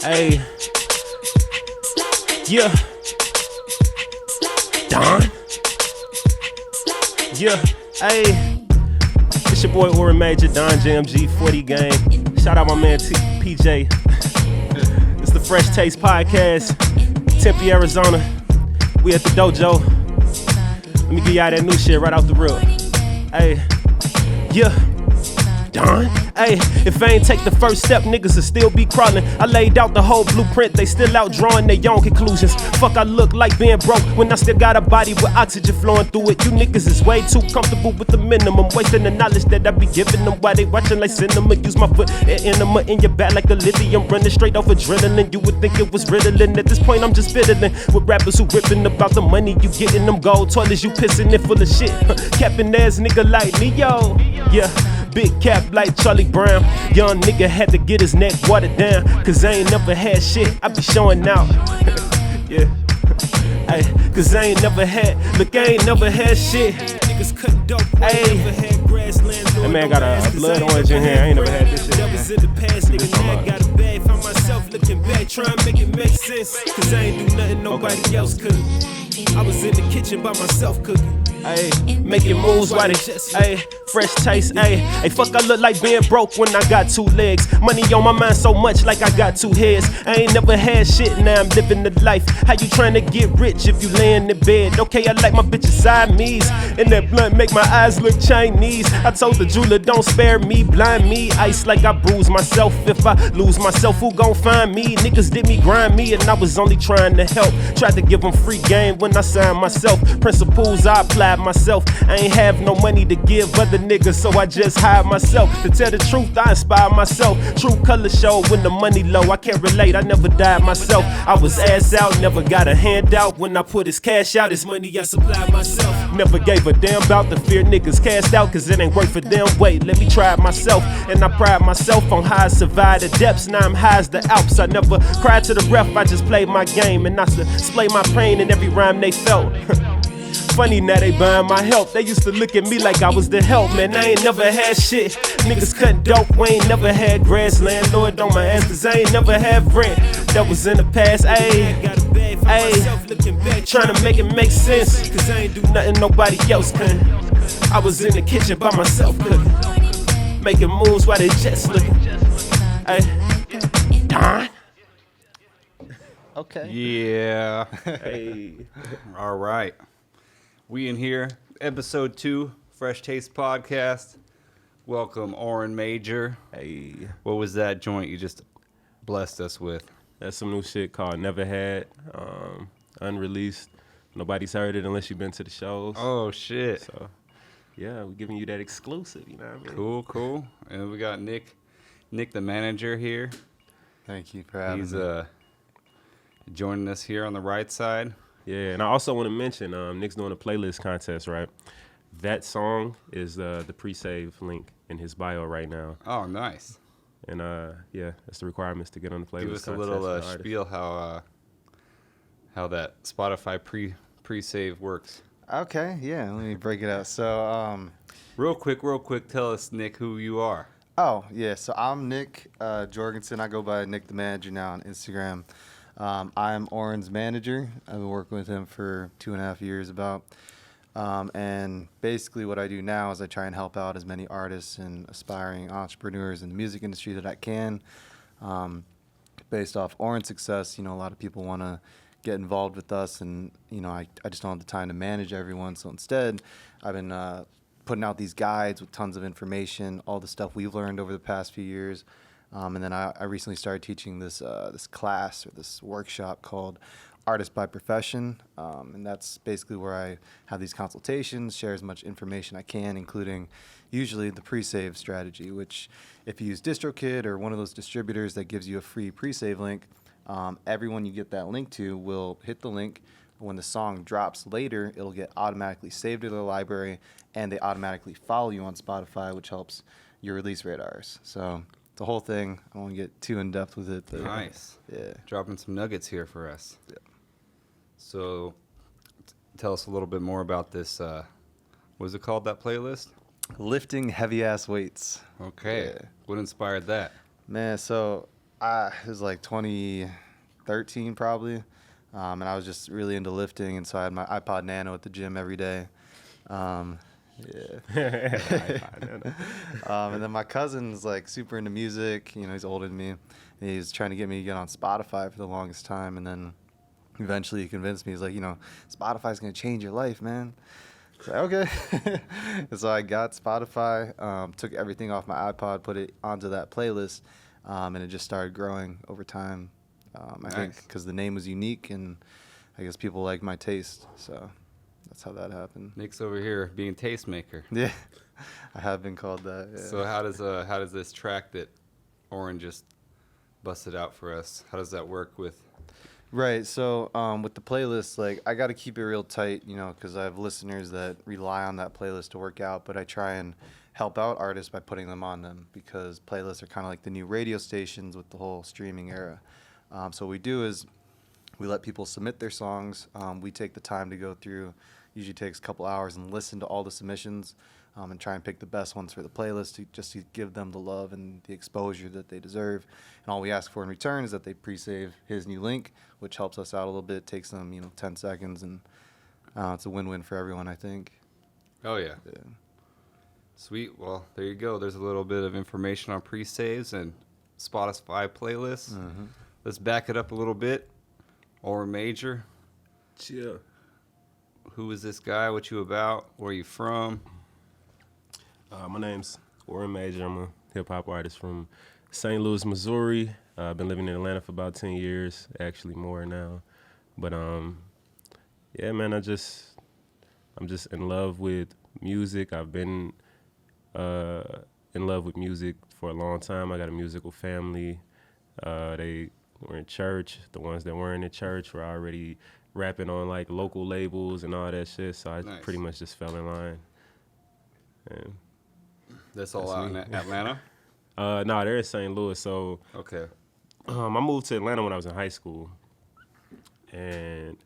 Hey, yeah, Don. Yeah, hey, it's your boy Oren Major, Don JMG 40 gang. Shout out my man PJ. It's the Fresh Taste Podcast, Tempe, Arizona. We at the dojo. Let me give y'all that new shit right off the rip. Hey, yeah. Don, hey, if I ain't take the first step, niggas will still be crawling. I laid out the whole blueprint, they still out drawing their own conclusions. Fuck, I look like being broke when I still got a body with oxygen flowing through it. You niggas is way too comfortable with the minimum, wasting the knowledge that I be giving them while they watching like cinema. Use my foot and enema in your back like a lithium, running straight off adrenaline. You would think it was Ritalin. At this point, I'm just fiddling with rappers who ripping about the money you getting. Them gold toilets you pissing it full of shit. Capping ass nigga like me, yo. Yeah. Big cap like Charlie Brown. Young nigga had to get his neck watered down, cause I ain't never had shit, I be showing out. Yeah. Ay, cause I ain't never had, look, I ain't never had shit. Niggas cut dope, ay. That man got a blood orange in here, I ain't never had this shit. That was in the past, nigga, now I got a bag. Found myself looking back, trying to make it make sense. Cause I ain't do nothing nobody else could. I was in the kitchen by myself cooking. Ayy, making moves while they just, ayy, fresh taste, ayy, fuck, I look like being broke when I got two legs. Money on my mind so much like I got two heads. I ain't never had shit, now I'm living the life. How you trying to get rich if you lay in the bed? Okay, I like my bitches Siamese, and that blunt make my eyes look Chinese. I told the jeweler don't spare me, blind me, ice like I bruise myself. If I lose myself, who gon' find me? Niggas did me, grind me, and I was only trying to help. Tried to give them free game when I signed myself. Principles I applied myself. I ain't have no money to give other niggas, so I just hired myself. To tell the truth, I inspire myself. True color show when the money low. I can't relate, I never died myself. I was ass out, never got a handout. When I put his cash out, his money I supplied myself. Never gave a damn about the fear niggas cast out, cause it ain't work for them. Wait, let me try it myself. And I pride myself on how I survived the depths. Now I'm high as the Alps. I never cried to the ref, I just played my game. And I display my pain in every rhyme they felt. Funny now they buying my help. They used to look at me like I was the help. Man, I ain't never had shit. Niggas cutting dope, we ain't never had grass. Landlord on my ass, cause I ain't never had rent. That was in the past, ayy. Ayy, trying to make it make sense, cause I ain't do nothing nobody else can. I was in the kitchen by myself cooking, making moves while they just looking. Ayy, Don. Okay. Yeah. Hey. All right. We in here, episode 2, Fresh Taste Podcast. Welcome, Oren Major. Hey. What was that joint you just blessed us with? That's some new shit called Never Had, unreleased. Nobody's heard it unless you've been to the shows. Oh, shit. So, yeah, we're giving you that exclusive, you know what I mean? Cool, cool. And we got Nick the manager here. Thank you for having He's me. joining us here on the right side. Yeah, and I also want to mention, Nick's doing a playlist contest, right? That song is the pre-save link in his bio right now. Oh, nice. And, yeah, that's the requirements to get on the playlist Give us a contest little for artists. spiel how that Spotify pre-save works. Okay, yeah, let me break it out. So, Real quick, tell us, Nick, who you are. so I'm Nick Jorgensen. I go by Nick the Manager now on Instagram. I'm Oren's manager. I've been working with him for 2.5 years about. And basically what I do now is I try and help out as many artists and aspiring entrepreneurs in the music industry that I can. Based off Oren's success, a lot of people want to get involved with us, and, I just don't have the time to manage everyone. So instead, I've been putting out these guides with tons of information, all the stuff we've learned over the past few years. And then I recently started teaching this class or this workshop called Artist by Profession. And that's basically where I have these consultations, share as much information I can, including usually the pre-save strategy, which if you use DistroKid or one of those distributors that gives you a free pre-save link, everyone you get that link to will hit the link. When the song drops later, it'll get automatically saved to their library, and they automatically follow you on Spotify, which helps your release radars. So the whole thing, I don't want to get too in-depth with it. But Nice. Yeah. Dropping some nuggets here for us. Yeah. So tell us a little bit more about this, what is it called, that playlist? Lifting heavy-ass weights. Okay. Yeah. What inspired that? Man, so It was like 2013 probably, and I was just really into lifting, and so I had my iPod Nano at the gym every day. Yeah. And then my cousin's like super into music. You know, he's older than me, and he's trying to get me to get on Spotify for the longest time, and then eventually he convinced me. He's like, you know, Spotify's gonna change your life, man. So, okay. And so I got Spotify, took everything off my iPod, put it onto that playlist, and it just started growing over time. I think because the name was unique, and I guess people like my taste. So that's how that happened. Nick's over here being tastemaker. Yeah, I have been called that. Yeah. So how does this track that Oren just busted out for us? How does that work with? Right. So with the playlist, like I got to keep it real tight, you know, because I have listeners that rely on that playlist to work out. But I try and help out artists by putting them on them because playlists are kind of like the new radio stations with the whole streaming era. So what we do is we let people submit their songs. We take the time to go through, usually takes a couple hours, and listen to all the submissions and try and pick the best ones for the playlist just to give them the love and the exposure that they deserve. And all we ask for in return is that they pre-save his new link, which helps us out a little bit. Takes them, 10 seconds, and it's a win-win for everyone, I think. Oh yeah. Yeah. Sweet. Well, there you go. There's a little bit of information on pre-saves and Spotify playlists. Mm-hmm. Let's back it up a little bit. Oren Major. Chill. Who is this guy? What you about? Where you from? My name's Oren Major. I'm a hip-hop artist from St. Louis, Missouri. I've been living in Atlanta for about 10 years, actually more now. But, yeah, man, I'm just in love with music. I've been in love with music for a long time. I got a musical family. They were in church. The ones that weren't in church were already rapping on, like, local labels and all that shit. So I Nice. pretty much just fell in line. And That's all That's out in me. Atlanta? no, they're in St. Louis. So Okay. I moved to Atlanta when I was in high school. And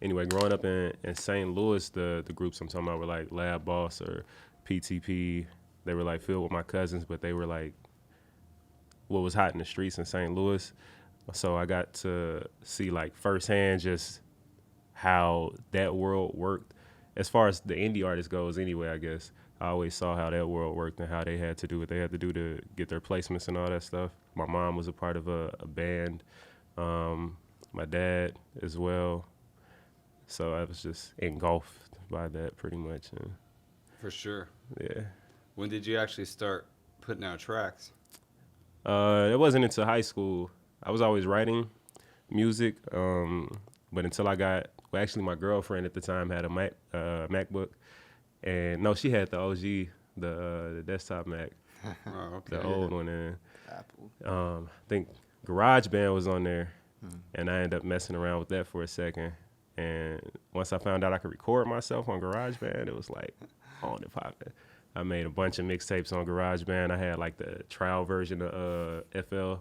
anyway, growing up in St. Louis, the groups I'm talking about were like Lab Boss or PTP. They were like filled with my cousins, but they were like what was hot in the streets in St. Louis. So I got to see like firsthand just how that world worked. As far as the indie artist goes anyway, I guess. I always saw how that world worked and how they had to do what they had to do to get their placements and all that stuff. My mom was a part of a band. My dad as well. So I was just engulfed by that pretty much. And For sure. yeah. When did you actually start putting out tracks? It wasn't until high school. I was always writing music, but until I got, well, actually my girlfriend at the time had a MacBook, and no, she had the OG, the desktop Mac, Oh, okay. the old one, and Apple. I think GarageBand was on there, and I ended up messing around with that for a second, and once I found out I could record myself on GarageBand, it was like on and popping. I made a bunch of mixtapes on GarageBand. I had like the trial version of FL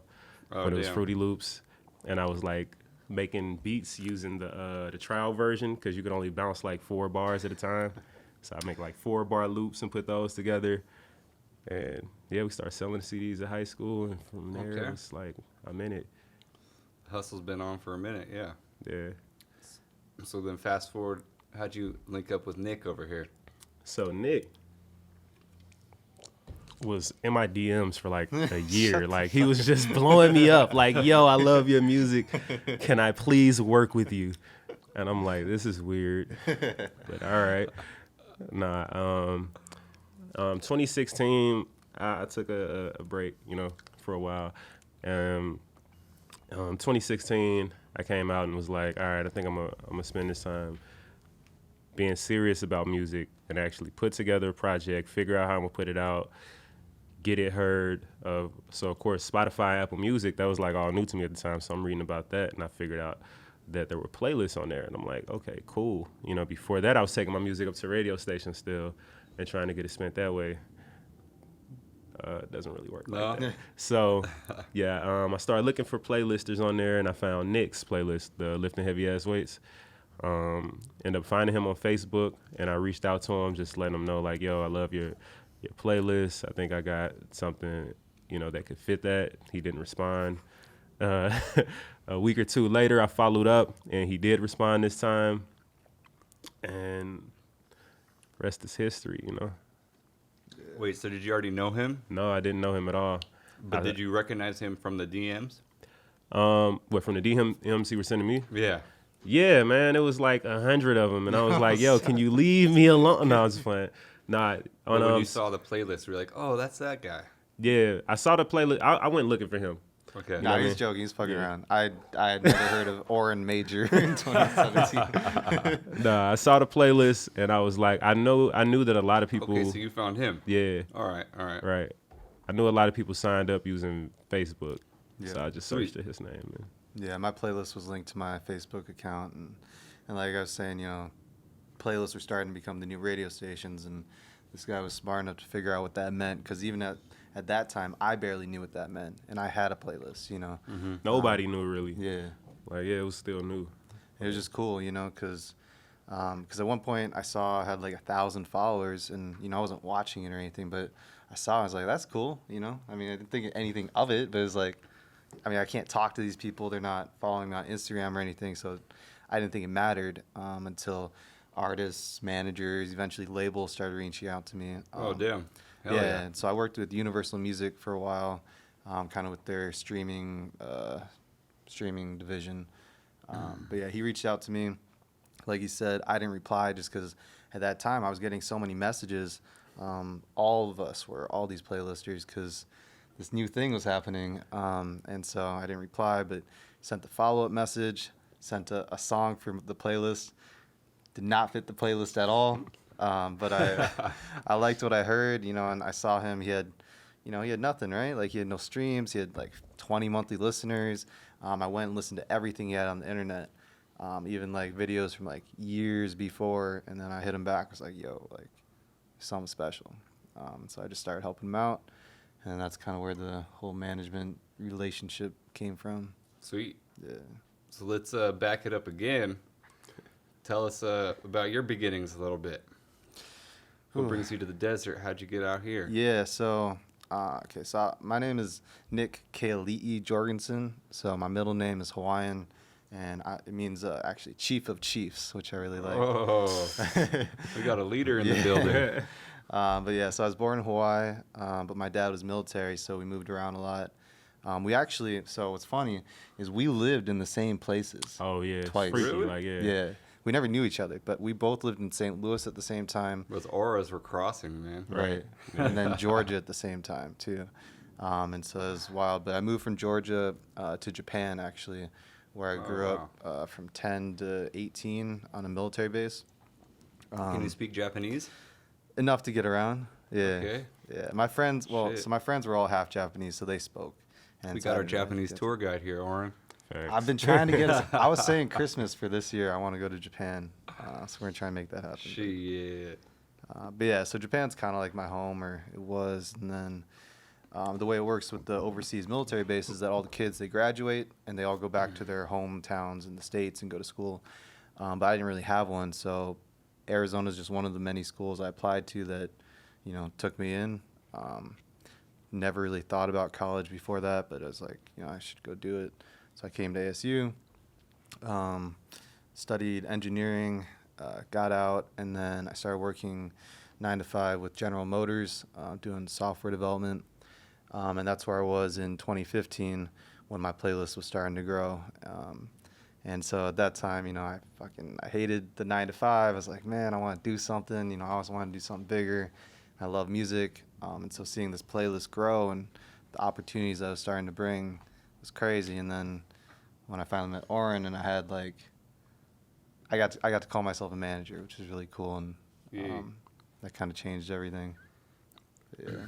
when it was damn. Fruity Loops, and I was like making beats using the trial version because you could only bounce like 4 bars at a time. So I make like 4-bar loops and put those together. And yeah, we started selling CDs at high school, and from there Okay. it's like I'm in it. Hustle's been on for a minute, yeah. Yeah. So then fast forward, how'd you link up with Nick over here? So Nick was in my DMs for like a year. Like he was just blowing me up. Like, yo, I love your music. Can I please work with you? And I'm like, this is weird. But all right. Nah. 2016, I took a break, for a while. 2016, I came out and was like, all right, I think I'm gonna spend this time being serious about music and actually put together a project, figure out how I'm gonna put it out, get it heard. So of course, Spotify, Apple Music, that was like all new to me at the time. So I'm reading about that, and I figured out that there were playlists on there, and I'm like, okay, cool. Before that, I was taking my music up to radio stations still and trying to get it spent that way. It doesnent really work No. like that. So, yeah, I started looking for playlisters on there, and I found Nick's playlist, the Lifting Heavy Ass Weights. Ended up finding him on Facebook, and I reached out to him, just letting him know, like, yo, I love your playlist. I think I got something, that could fit that. He didn't respond. A week or two later, I followed up, and he did respond this time. And rest is history, you know. Wait, so did you already know him? No, I didn't know him at all. But did you recognize him from the DMs? What, from the DMs he were sending me? Yeah. Yeah, man, it was like 100 of them, and I was like, "Yo, can you leave me alone?" No, I was just playing. Nah, But when you saw the playlist, you were like, "Oh, that's that guy." yeah, I saw the playlist. I went looking for him. Okay. No, what I he's mean? joking. He's fucking around. I had never heard of Oren Major in 2017. Nah, I saw the playlist, and I was like, I knew that a lot of people. Okay, so you found him. Yeah, All right. right. I knew a lot of people signed up using Facebook, so Yeah. I just Sweet. searched his name. And Yeah, my playlist was linked to my Facebook account, and like I was saying, playlists were starting to become the new radio stations, and this guy was smart enough to figure out what that meant, because even at that time, I barely knew what that meant, and I had a playlist, nobody knew really. Yeah, It was still new. it was just cool, because at one point I saw I had like 1,000 followers, and I wasn't watching it or anything, but I was like, that's cool, I mean, I didn't think anything of it, but it was like, I can't talk to these people. They're not following me on Instagram or anything, so I didn't think it mattered until artists, managers, eventually labels started reaching out to me. Oh, damn. Hell yeah, yeah. and so I worked with Universal Music for a while, kind of with their streaming division. But yeah, he reached out to me. Like he said, I didn't reply just because at that time I was getting so many messages. All of us were all these playlisters because this new thing was happening, and so I didn't reply, but sent the follow-up message, sent a song from the playlist. Did not fit the playlist at all, but I liked what I heard, and I saw him. He had nothing, right? Like, he had no streams. He had like 20 monthly listeners. I went and listened to everything he had on the internet, even like videos from like years before, and then I hit him back. I was like, yo, like, something special. So I just started helping him out. And that's kind of where the whole management relationship came from. Sweet. Yeah. So let's back it up again. Tell us about your beginnings a little bit. What brings you to the desert? How'd you get out here? Yeah, so my name is Nick Keali'i Jorgensen. So my middle name is Hawaiian, and it means actually Chief of Chiefs, which I really like. Oh, we got a leader in the building. But yeah, so I was born in Hawaii, but my dad was military, so we moved around a lot. So what's funny is we lived in the same places. Oh yeah, it's Twice. freaky, Really? like Yeah. We never knew each other, but we both lived in St. Louis at the same time. Those auras were crossing, man. Right. And then Georgia at the same time, too. And so it was wild. But I moved from Georgia to Japan, actually, where I grew up from 10 to 18 on a military base. Can you speak Japanese? Enough to get around. Yeah. Okay. Yeah. My friends, Shit. so my friends were all half Japanese, so they spoke. And We so got I our didn't really Japanese get tour guide here, Oren. Facts. I've been trying to get us. I was saying Christmas for this year. I want to go to Japan. So we're going to try and make that happen. Shit. But yeah, so Japan's kind of like my home, or it was. And then the way it works with the overseas military base is that all the kids, they graduate and they all go back to their hometowns in the States and go to school. But I didn't really have one. So Arizona is just one of the many schools I applied to that, took me in. Never really thought about college before that, but I was like, I should go do it. So I came to ASU, studied engineering, got out, and then I started working 9 to 5 with General Motors, doing software development. And that's where I was in 2015 when my playlist was starting to grow. And so at that time, I hated the 9 to 5. I was like, man, I want to do something. I always want to do something bigger. I love music. And so seeing this playlist grow and the opportunities I was starting to bring was crazy. And then when I finally met Oren, and I had I got to call myself a manager, which was really cool, and that kind of changed everything. Yeah.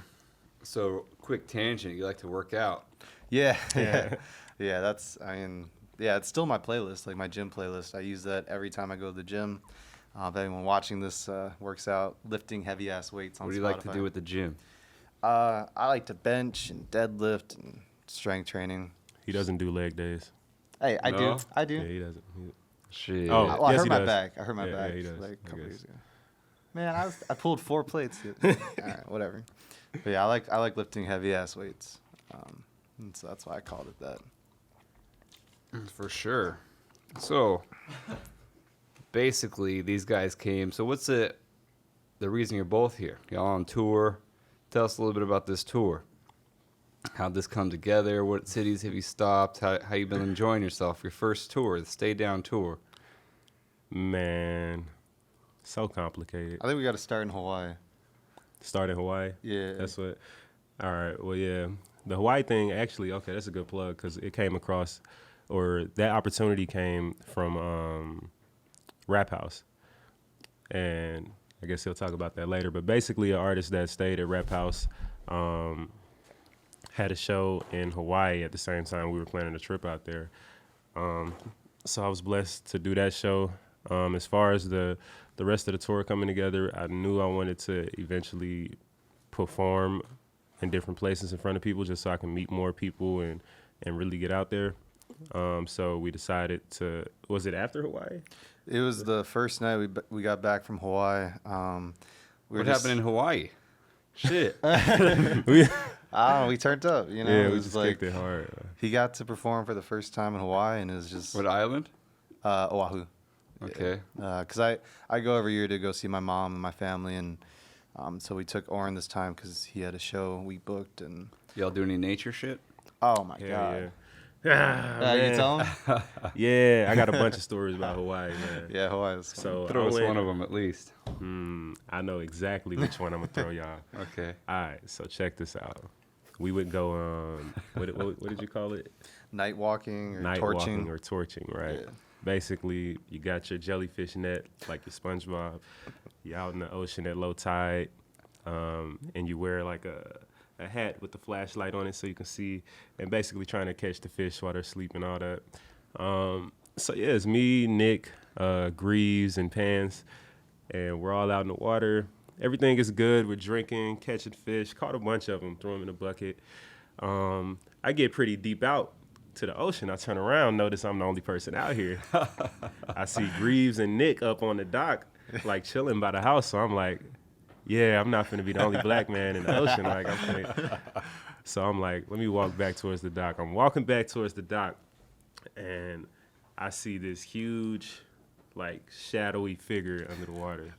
So, quick tangent. You like to work out. Yeah. It's still my playlist, like my gym playlist. I use that every time I go to the gym. If anyone watching this works out, lifting heavy ass weights on Spotify. What do you like to do at the gym? I like to bench and deadlift and strength training. He doesn't do leg days. Hey, I No? do. Yeah, he doesn't. Shit. Oh. Well, I Yes, hurt he my does. back. I hurt my Yeah, back he does, like a I couple guess. years ago. Man, I pulled 4 plates. All right, whatever. But yeah, I like lifting heavy ass weights, and so that's why I called it that. For sure. So, basically, these guys came. So, what's the reason you're both here? Y'all on tour. Tell us a little bit about this tour. How'd this come together? What cities have you stopped? How you been enjoying yourself? Your first tour, the Stay Down tour. Man, so complicated. I think we got to start in Hawaii. Start in Hawaii. Yeah. That's what. All right. Well, yeah. The Hawaii thing, actually, okay, that's a good plug because it came across, or that opportunity came from Rap House. And I guess he'll talk about that later. But basically, an artist that stayed at Rap House had a show in Hawaii at the same time we were planning a trip out there. So I was blessed to do that show. As far as the rest of the tour coming together, I knew I wanted to eventually perform in different places in front of people just so I can meet more people and really get out there. So we decided to, was it after Hawaii? It was the first night we got back from Hawaii. What happened in Hawaii? Shit. We, I don't know, we turned up, you know. yeah, it we was just like kicked it hard. he got to perform for the first time in Hawaii, and it was just What island? Oahu. Okay. Because I go every year to go see my mom and my family, and so we took Oren this time because he had a show we booked, and Y'all do any nature shit? oh my Yeah, god. yeah. You Man. tell him? Yeah, I got a bunch of stories about Hawaii, man. Yeah, Hawaii was So Throw I us went- one of them at least. I know exactly which one I'm gonna throw y'all. Okay. All right, so check this out. We would go, what did you call it? night walking or Night torching. walking or torching, right? Yeah. Basically, you got your jellyfish net, like your SpongeBob. You're out in the ocean at low tide, and you wear like a hat with the flashlight on it so you can see, and basically trying to catch the fish while they're sleeping, all that. So yeah, it's me, Nick, Greaves, and Pans, and we're all out in the water. Everything is good. We're drinking, catching fish. Caught a bunch of them, throw them in a bucket. I get pretty deep out to the ocean. I turn around, notice I'm the only person out here. I see Greaves and Nick up on the dock, like chilling by the house. So I'm like, yeah, I'm not finna be the only black man in the ocean. Like So I'm like, let me walk back towards the dock. I'm walking back towards the dock, and I see this huge, like, shadowy figure under the water.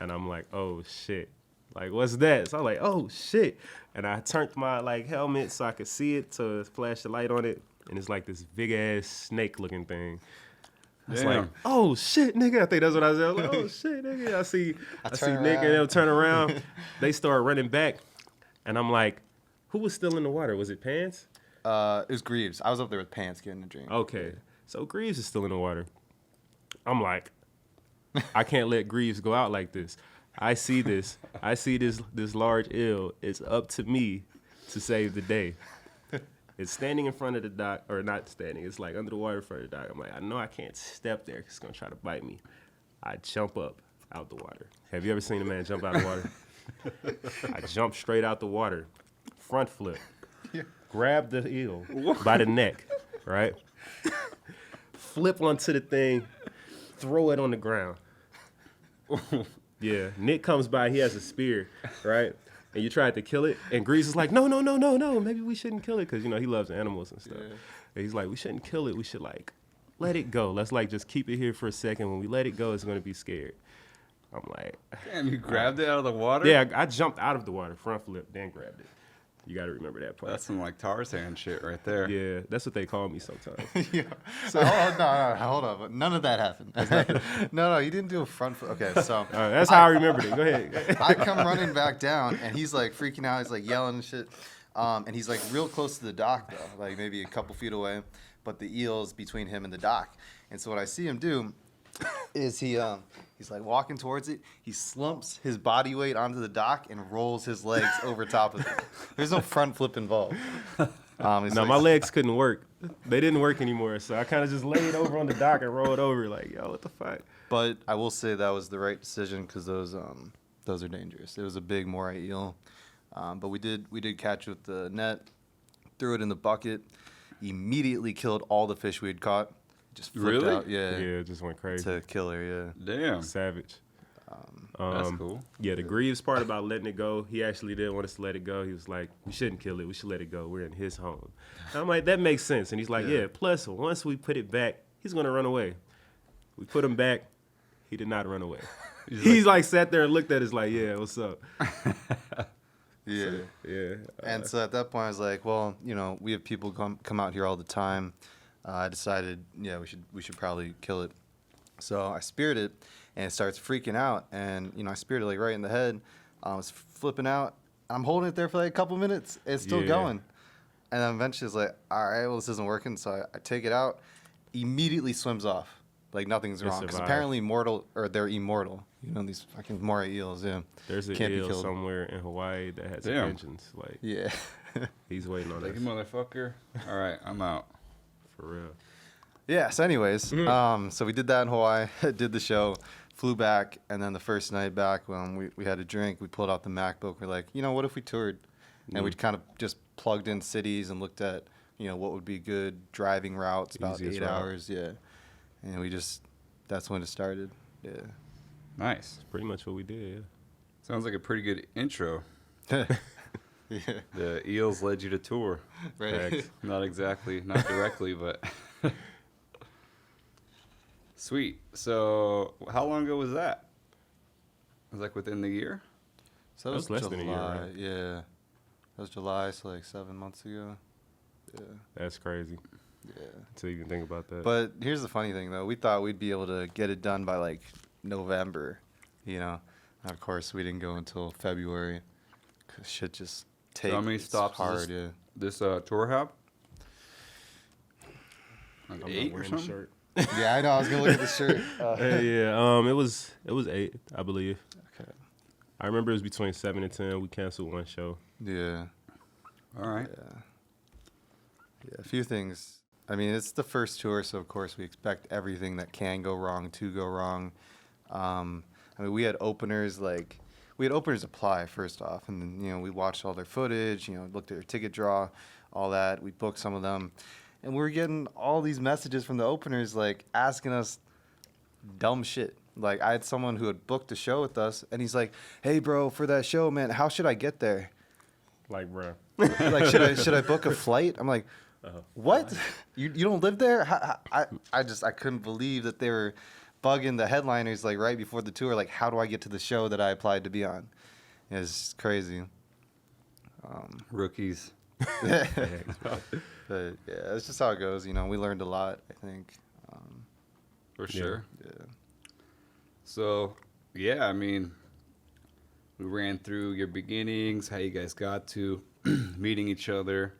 And I'm like, oh, shit. Like, what's that? So I'm like, oh, shit. And I turned my, like, helmet so I could see it to flash the light on it. And it's like this big-ass snake-looking thing. It's Damn. like, oh, shit, nigga. I think that's what I said. I was like, oh, shit, nigga. I see turn Nick and around. them turn around. They start running back. And I'm like, who was still in the water? Was it Pants? It was Greaves. I was up there with Pants getting a drink. Okay. So Greaves is still in the water. I'm like, I can't let Greaves go out like this. I see this large eel. It's up to me to save the day. It's standing in front of the dock, or not standing. It's like under the water in front of the dock. I'm like, I know I can't step there because it's going to try to bite me. I jump up out the water. Have you ever seen a man jump out of the water? I jump straight out the water, front flip, grab the eel by the neck, right? Flip onto the thing, throw it on the ground. Yeah, Nick comes by, he has a spear, right? And you tried to kill it, and Grease is like, no, maybe we shouldn't kill it, because, you know, he loves animals and stuff. Yeah. And he's like, we shouldn't kill it, we should, like, let it go. Let's, like, just keep it here for a second. When we let it go, it's going to be scared. I'm like, Damn, you grabbed it out of the water? yeah, I jumped out of the water, front flip, then grabbed it. You got to remember that part. That's some like Tarzan shit right there. Yeah, that's what they call me sometimes. Yeah. No, hold on. None of that happened. No, you didn't do a front foot. Okay, so All right, that's how I remembered it. Go ahead. I come running back down, and he's like freaking out. He's like yelling and shit. And he's like real close to the dock, though, like maybe a couple feet away. But the eel's between him and the dock. And so what I see him do is he's like walking towards it. He slumps his body weight onto the dock and rolls his legs over top of it. There's no front flip involved. No, my legs couldn't work. They didn't work anymore, so I kind of just laid over on the dock and rolled over like, yo, what the fuck? But I will say that was the right decision because those are dangerous. It was a big moray eel, but we did catch it with the net, threw it in the bucket, immediately killed all the fish we had caught. Just flipped Really? out, yeah, Yeah, it just went crazy. to kill her, yeah. Damn. Savage. That's cool. Yeah, the Greaves part about letting it go, he actually didn't want us to let it go. He was like, we shouldn't kill it. We should let it go. We're in his home. And I'm like, that makes sense. And he's like, yeah, plus once we put it back, he's going to run away. We put him back. He did not run away. He's like sat there and looked at us like, yeah, what's up? Yeah. So, yeah. And so at that point, I was like, well, you know, we have people come out here all the time. I decided, yeah, we should probably kill it. So I speared it, and it starts freaking out. And, you know, I speared it like right in the head. I was flipping out. I'm holding it there for like a couple minutes. It's still going. And then eventually it's like, all right, well, this isn't working. So I take it out. Immediately swims off. Like nothing's wrong. Because apparently they're immortal. You know, these fucking moray eels, yeah. There's an eel somewhere in Hawaii that has engines. Like, yeah. he's waiting on Like, us. you motherfucker. All right, I'm out. For real. Yeah, so anyways, so we did that in Hawaii, did the show, flew back, and then the first night back when we had a drink, we pulled out the MacBook. We're like, you know, what if we toured? And we kind of just plugged in cities and looked at, you know, what would be good driving routes, about Easiest 8 route. hours, yeah. And that's when it started, yeah. Nice. Pretty much what we did. Sounds like a pretty good intro. Yeah, The Eels led you to tour. right. Facts. Not exactly, not directly, but sweet. So, how long ago was that? Was like within the year? So That was less than a year, July, right? yeah. That was July, so like 7 months ago. Yeah, That's crazy yeah. to even think about that. But here's the funny thing, though. We thought we'd be able to get it done by, like, November, you know. And of course, we didn't go until February because shit just takes how many stops hard, is yeah. this tour have? Like I'm 8 not or wearing the something? shirt. Yeah, I know. I was going to look at the shirt. Yeah, it was 8, I believe. Okay. I remember it was between 7 and 10. We canceled one show. Yeah. All right. Yeah, a few things. I mean, it's the first tour, so of course we expect everything that can go wrong to go wrong. I mean, we had openers apply first off, and then, you know, we watched all their footage, you know, looked at their ticket draw, all that. We booked some of them, and we were getting all these messages from the openers, like, asking us dumb shit. Like, I had someone who had booked a show with us, and he's like, hey, bro, for that show, man, how should I get there? Like, bro. Like, should I book a flight? I'm like, what? You don't live there? I couldn't believe that they were bugging the headliners like right before the tour. Like, how do I get to the show that I applied to be on? It's crazy. Rookies. But yeah, it's just how it goes. You know, we learned a lot, I think. For sure. Yeah. So, yeah, I mean, we ran through your beginnings, how you guys got to meeting each other.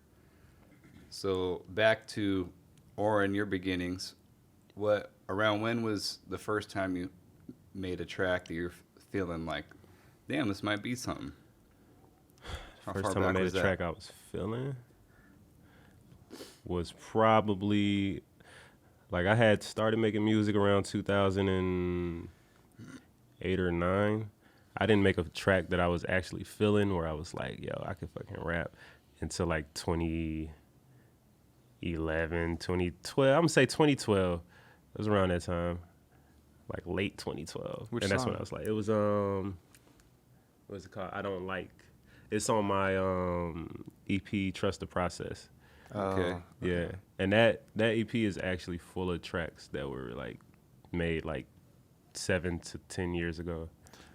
So, back to Oren, your beginnings. Around when was the first time you made a track that you're feeling like, damn, this might be something? How First far time I back made a was that? track I was feeling was probably, like, I had started making music around 2008 or 9. I didn't make a track that I was actually feeling where I was like, yo, I could fucking rap until like 2011, 2012. I'm gonna say 2012. It was around that time, like late 2012. Which and that's song? when I was like, it was what's it called? I Don't Like. It's on my EP, Trust the Process. Okay. Oh, Yeah, and that EP is actually full of tracks that were like made like 7 to 10 years ago.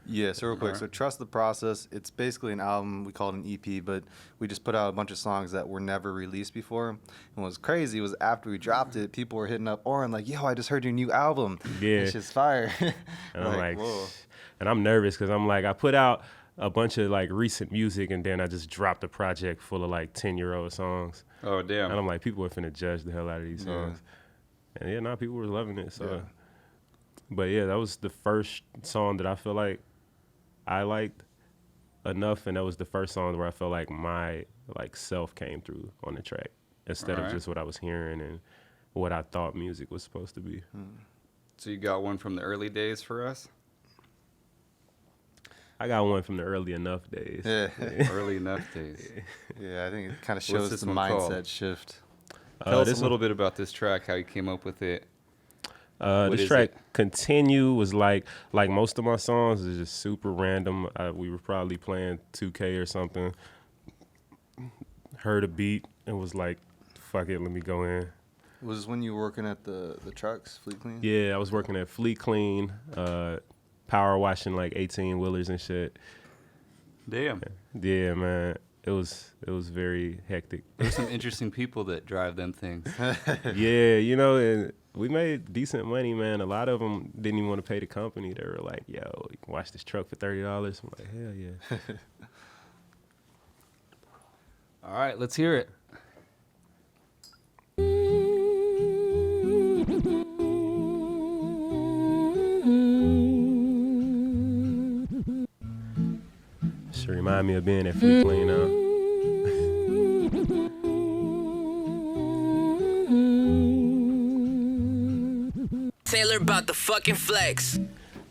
Yeah, so real quick. Alright. So Trust the Process, it's basically an album. We call it an EP, but we just put out a bunch of songs that were never released before. And what was crazy was after we dropped it, people were hitting up Oren like, yo, I just heard your new album. Yeah. It's just fire. And I'm like, whoa. and I'm nervous because I'm like, I put out a bunch of like recent music and then I just dropped a project full of like 10-year-old songs. Oh, damn. And I'm like, people are finna judge the hell out of these songs. And yeah, now people were loving it. So, Yeah. But yeah, that was the first song that I feel like I liked enough, and that was the first song where I felt like my like self came through on the track instead Alright. of just what I was hearing and what I thought music was supposed to be. So you got one from the early days for us? I got one from the early enough days. Yeah. Early enough days. Yeah, I think it kind of What's shows this the one mindset called? shift. Tell us this a little bit about this track, how you came up with it. What This is track it? "Continue" was like most of my songs is just super random. We were probably playing 2K or something. Heard a beat and was like, "Fuck it, let me go in." Was this when you were working at the trucks, Fleet Clean? Yeah, I was working at Fleet Clean, power washing like 18 wheelers and shit. Damn. Yeah, man, it was very hectic. There's some interesting people that drive them things. Yeah, you know, and we made decent money, man. A lot of them didn't even want to pay the company. They were like, "Yo, you can wash this truck for $30." I'm like, "Hell yeah." All right, let's hear it. Sure remind me of being at Fleet Clean, Taylor about the fucking flex.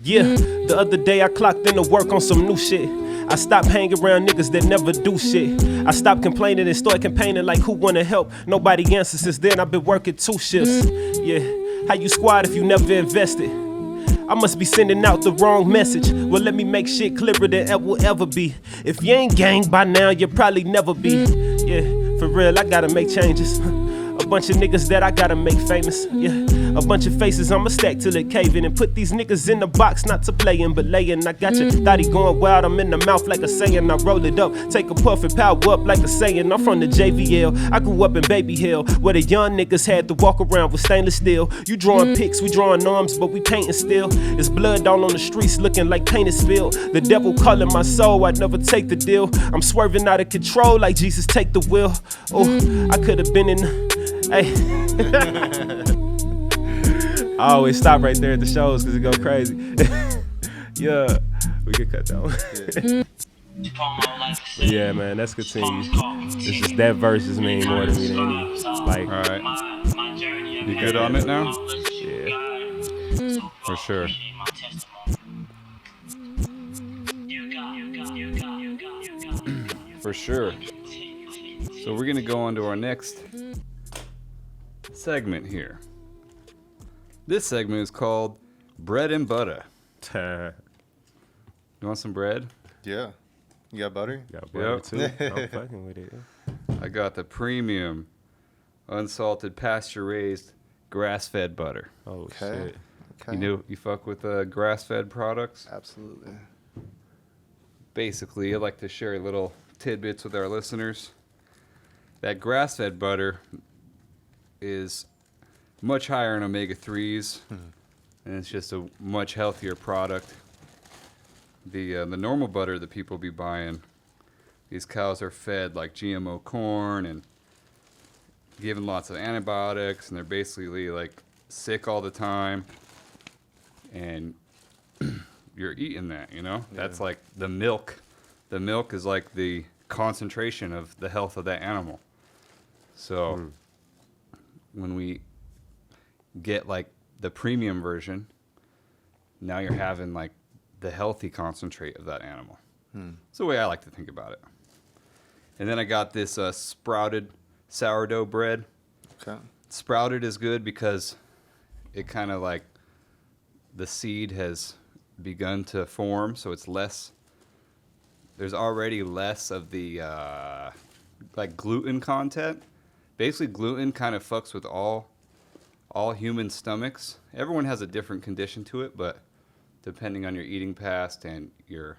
Yeah, the other day I clocked into work on some new shit. I stopped hanging around niggas that never do shit. I stopped complaining and started campaigning like who wanna help. Nobody answers. Since then I've been working 2 shifts. Yeah, how you squad if you never invested? I must be sending out the wrong message. Well, let me make shit clearer than it will ever be. If you ain't gang by now, you'll probably never be. Yeah, for real, I gotta make changes. A bunch of niggas that I gotta make famous. Yeah, a bunch of faces I'ma stack till it cave in and put these niggas in the box, not to play in, but laying. I got your thotty going wild, I'm in the mouth like a saying. I roll it up, take a puff and power up like a saying. I'm from the JVL, I grew up in Baby Hill, where the young niggas had to walk around with stainless steel. You drawing pics, we drawing arms, but we painting still. It's blood all on the streets looking like painted spilled. The devil calling my soul, I'd never take the deal. I'm swerving out of control like Jesus take the wheel. Oh, I could've been in. Hey. I always stop right there at the shows because it go crazy. Yeah, we could cut that one. Yeah, man, that's continue. It's just that verse just mean more to me than any. Like, All right. You good on it now? yeah. For sure. For sure. So we're gonna go on to our next segment here. This segment is called Bread and Butter. You want some bread? Yeah. You got butter? Got butter Yep. too. I'm fucking with it. I got the premium, unsalted, pasture-raised, grass-fed butter. Oh Okay. shit. Okay. You fuck with grass-fed products? Absolutely. Basically, I like to share little tidbits with our listeners. That grass-fed butter is much higher in omega-3s, and it's just a much healthier product. The normal butter that people be buying, these cows are fed like GMO corn and given lots of antibiotics, and they're basically like sick all the time. And you're eating that, you know? That's like the milk. The milk is like the concentration of the health of that animal. So when we get like the premium version, now you're having like the healthy concentrate of that animal. That's the way I like to think about it. And then I got this sprouted sourdough bread. Okay. Sprouted is good because it kind of like the seed has begun to form, so it's less. There's already less of the like gluten content. Basically, gluten kind of fucks with all human stomachs. Everyone has a different condition to it, but depending on your eating past and your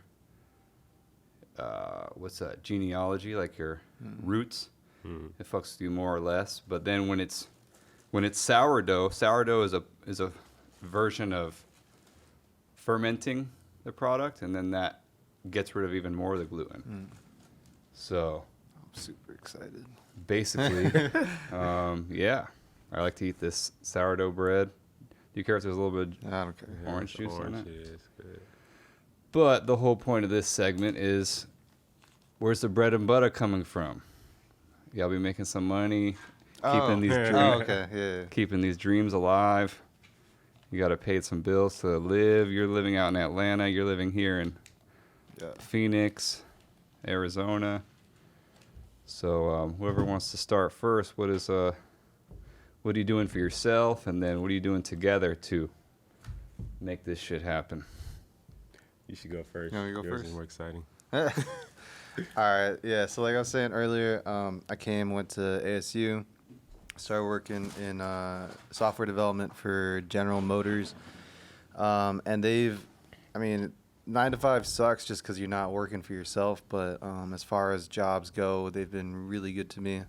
genealogy, like your roots, it fucks with you more or less. But then when it's sourdough is a version of fermenting the product, and then that gets rid of even more of the gluten. So I'm super excited. basically, yeah, I like to eat this sourdough bread. Do you care if there's a little bit I don't care. of orange juice in it? Yeah, it's good. But the whole point of this segment is, where's the bread and butter coming from? Y'all be making some money, keeping these dreams, Oh, okay. Yeah. keeping these dreams alive. You got to pay some bills to live. You're living out in Atlanta. You're living here in Yeah. Phoenix, Arizona. So whoever wants to start first, what is what are you doing for yourself, and then what are you doing together to make this shit happen? You should go first. You want me to go Yours first? is more exciting. All right, yeah. So like I was saying earlier, I went to ASU, started working in software development for General Motors, and I mean, 9 to 5 sucks just because you're not working for yourself. But as far as jobs go, they've been really good to me.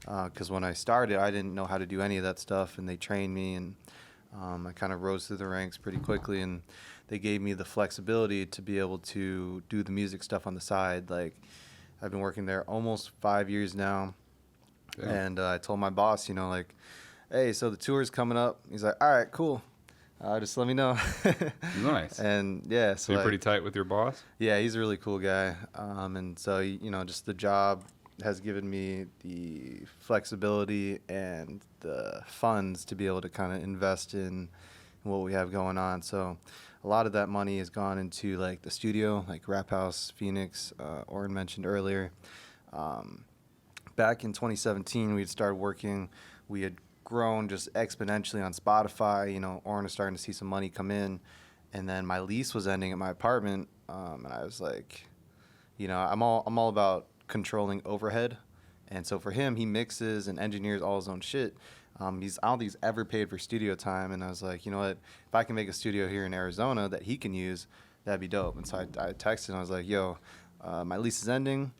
Because when I started, I didn't know how to do any of that stuff, and they trained me, and I kind of rose through the ranks pretty quickly, and they gave me the flexibility to be able to do the music stuff on the side. Like, I've been working there almost 5 years now, Yeah. and I told my boss, like, hey, so the tour's coming up. He's like, all right, cool. Just let me know. Nice. And yeah, So you're pretty tight with your boss? yeah, he's a really cool guy. And so, just the job has given me the flexibility and the funds to be able to kind of invest in what we have going on. So a lot of that money has gone into like the studio, like Rap House, Phoenix, Oren mentioned earlier. Back in 2017, we had started working. We had grown just exponentially on Spotify. Oren was starting to see some money come in. And then my lease was ending at my apartment. And I was like, I'm all about controlling overhead, and so for him, he mixes and engineers all his own shit. I don't think he's ever paid for studio time, and I was like, you know what, if I can make a studio here in Arizona that he can use, that'd be dope. And so I texted him, I was like, yo, my lease is ending,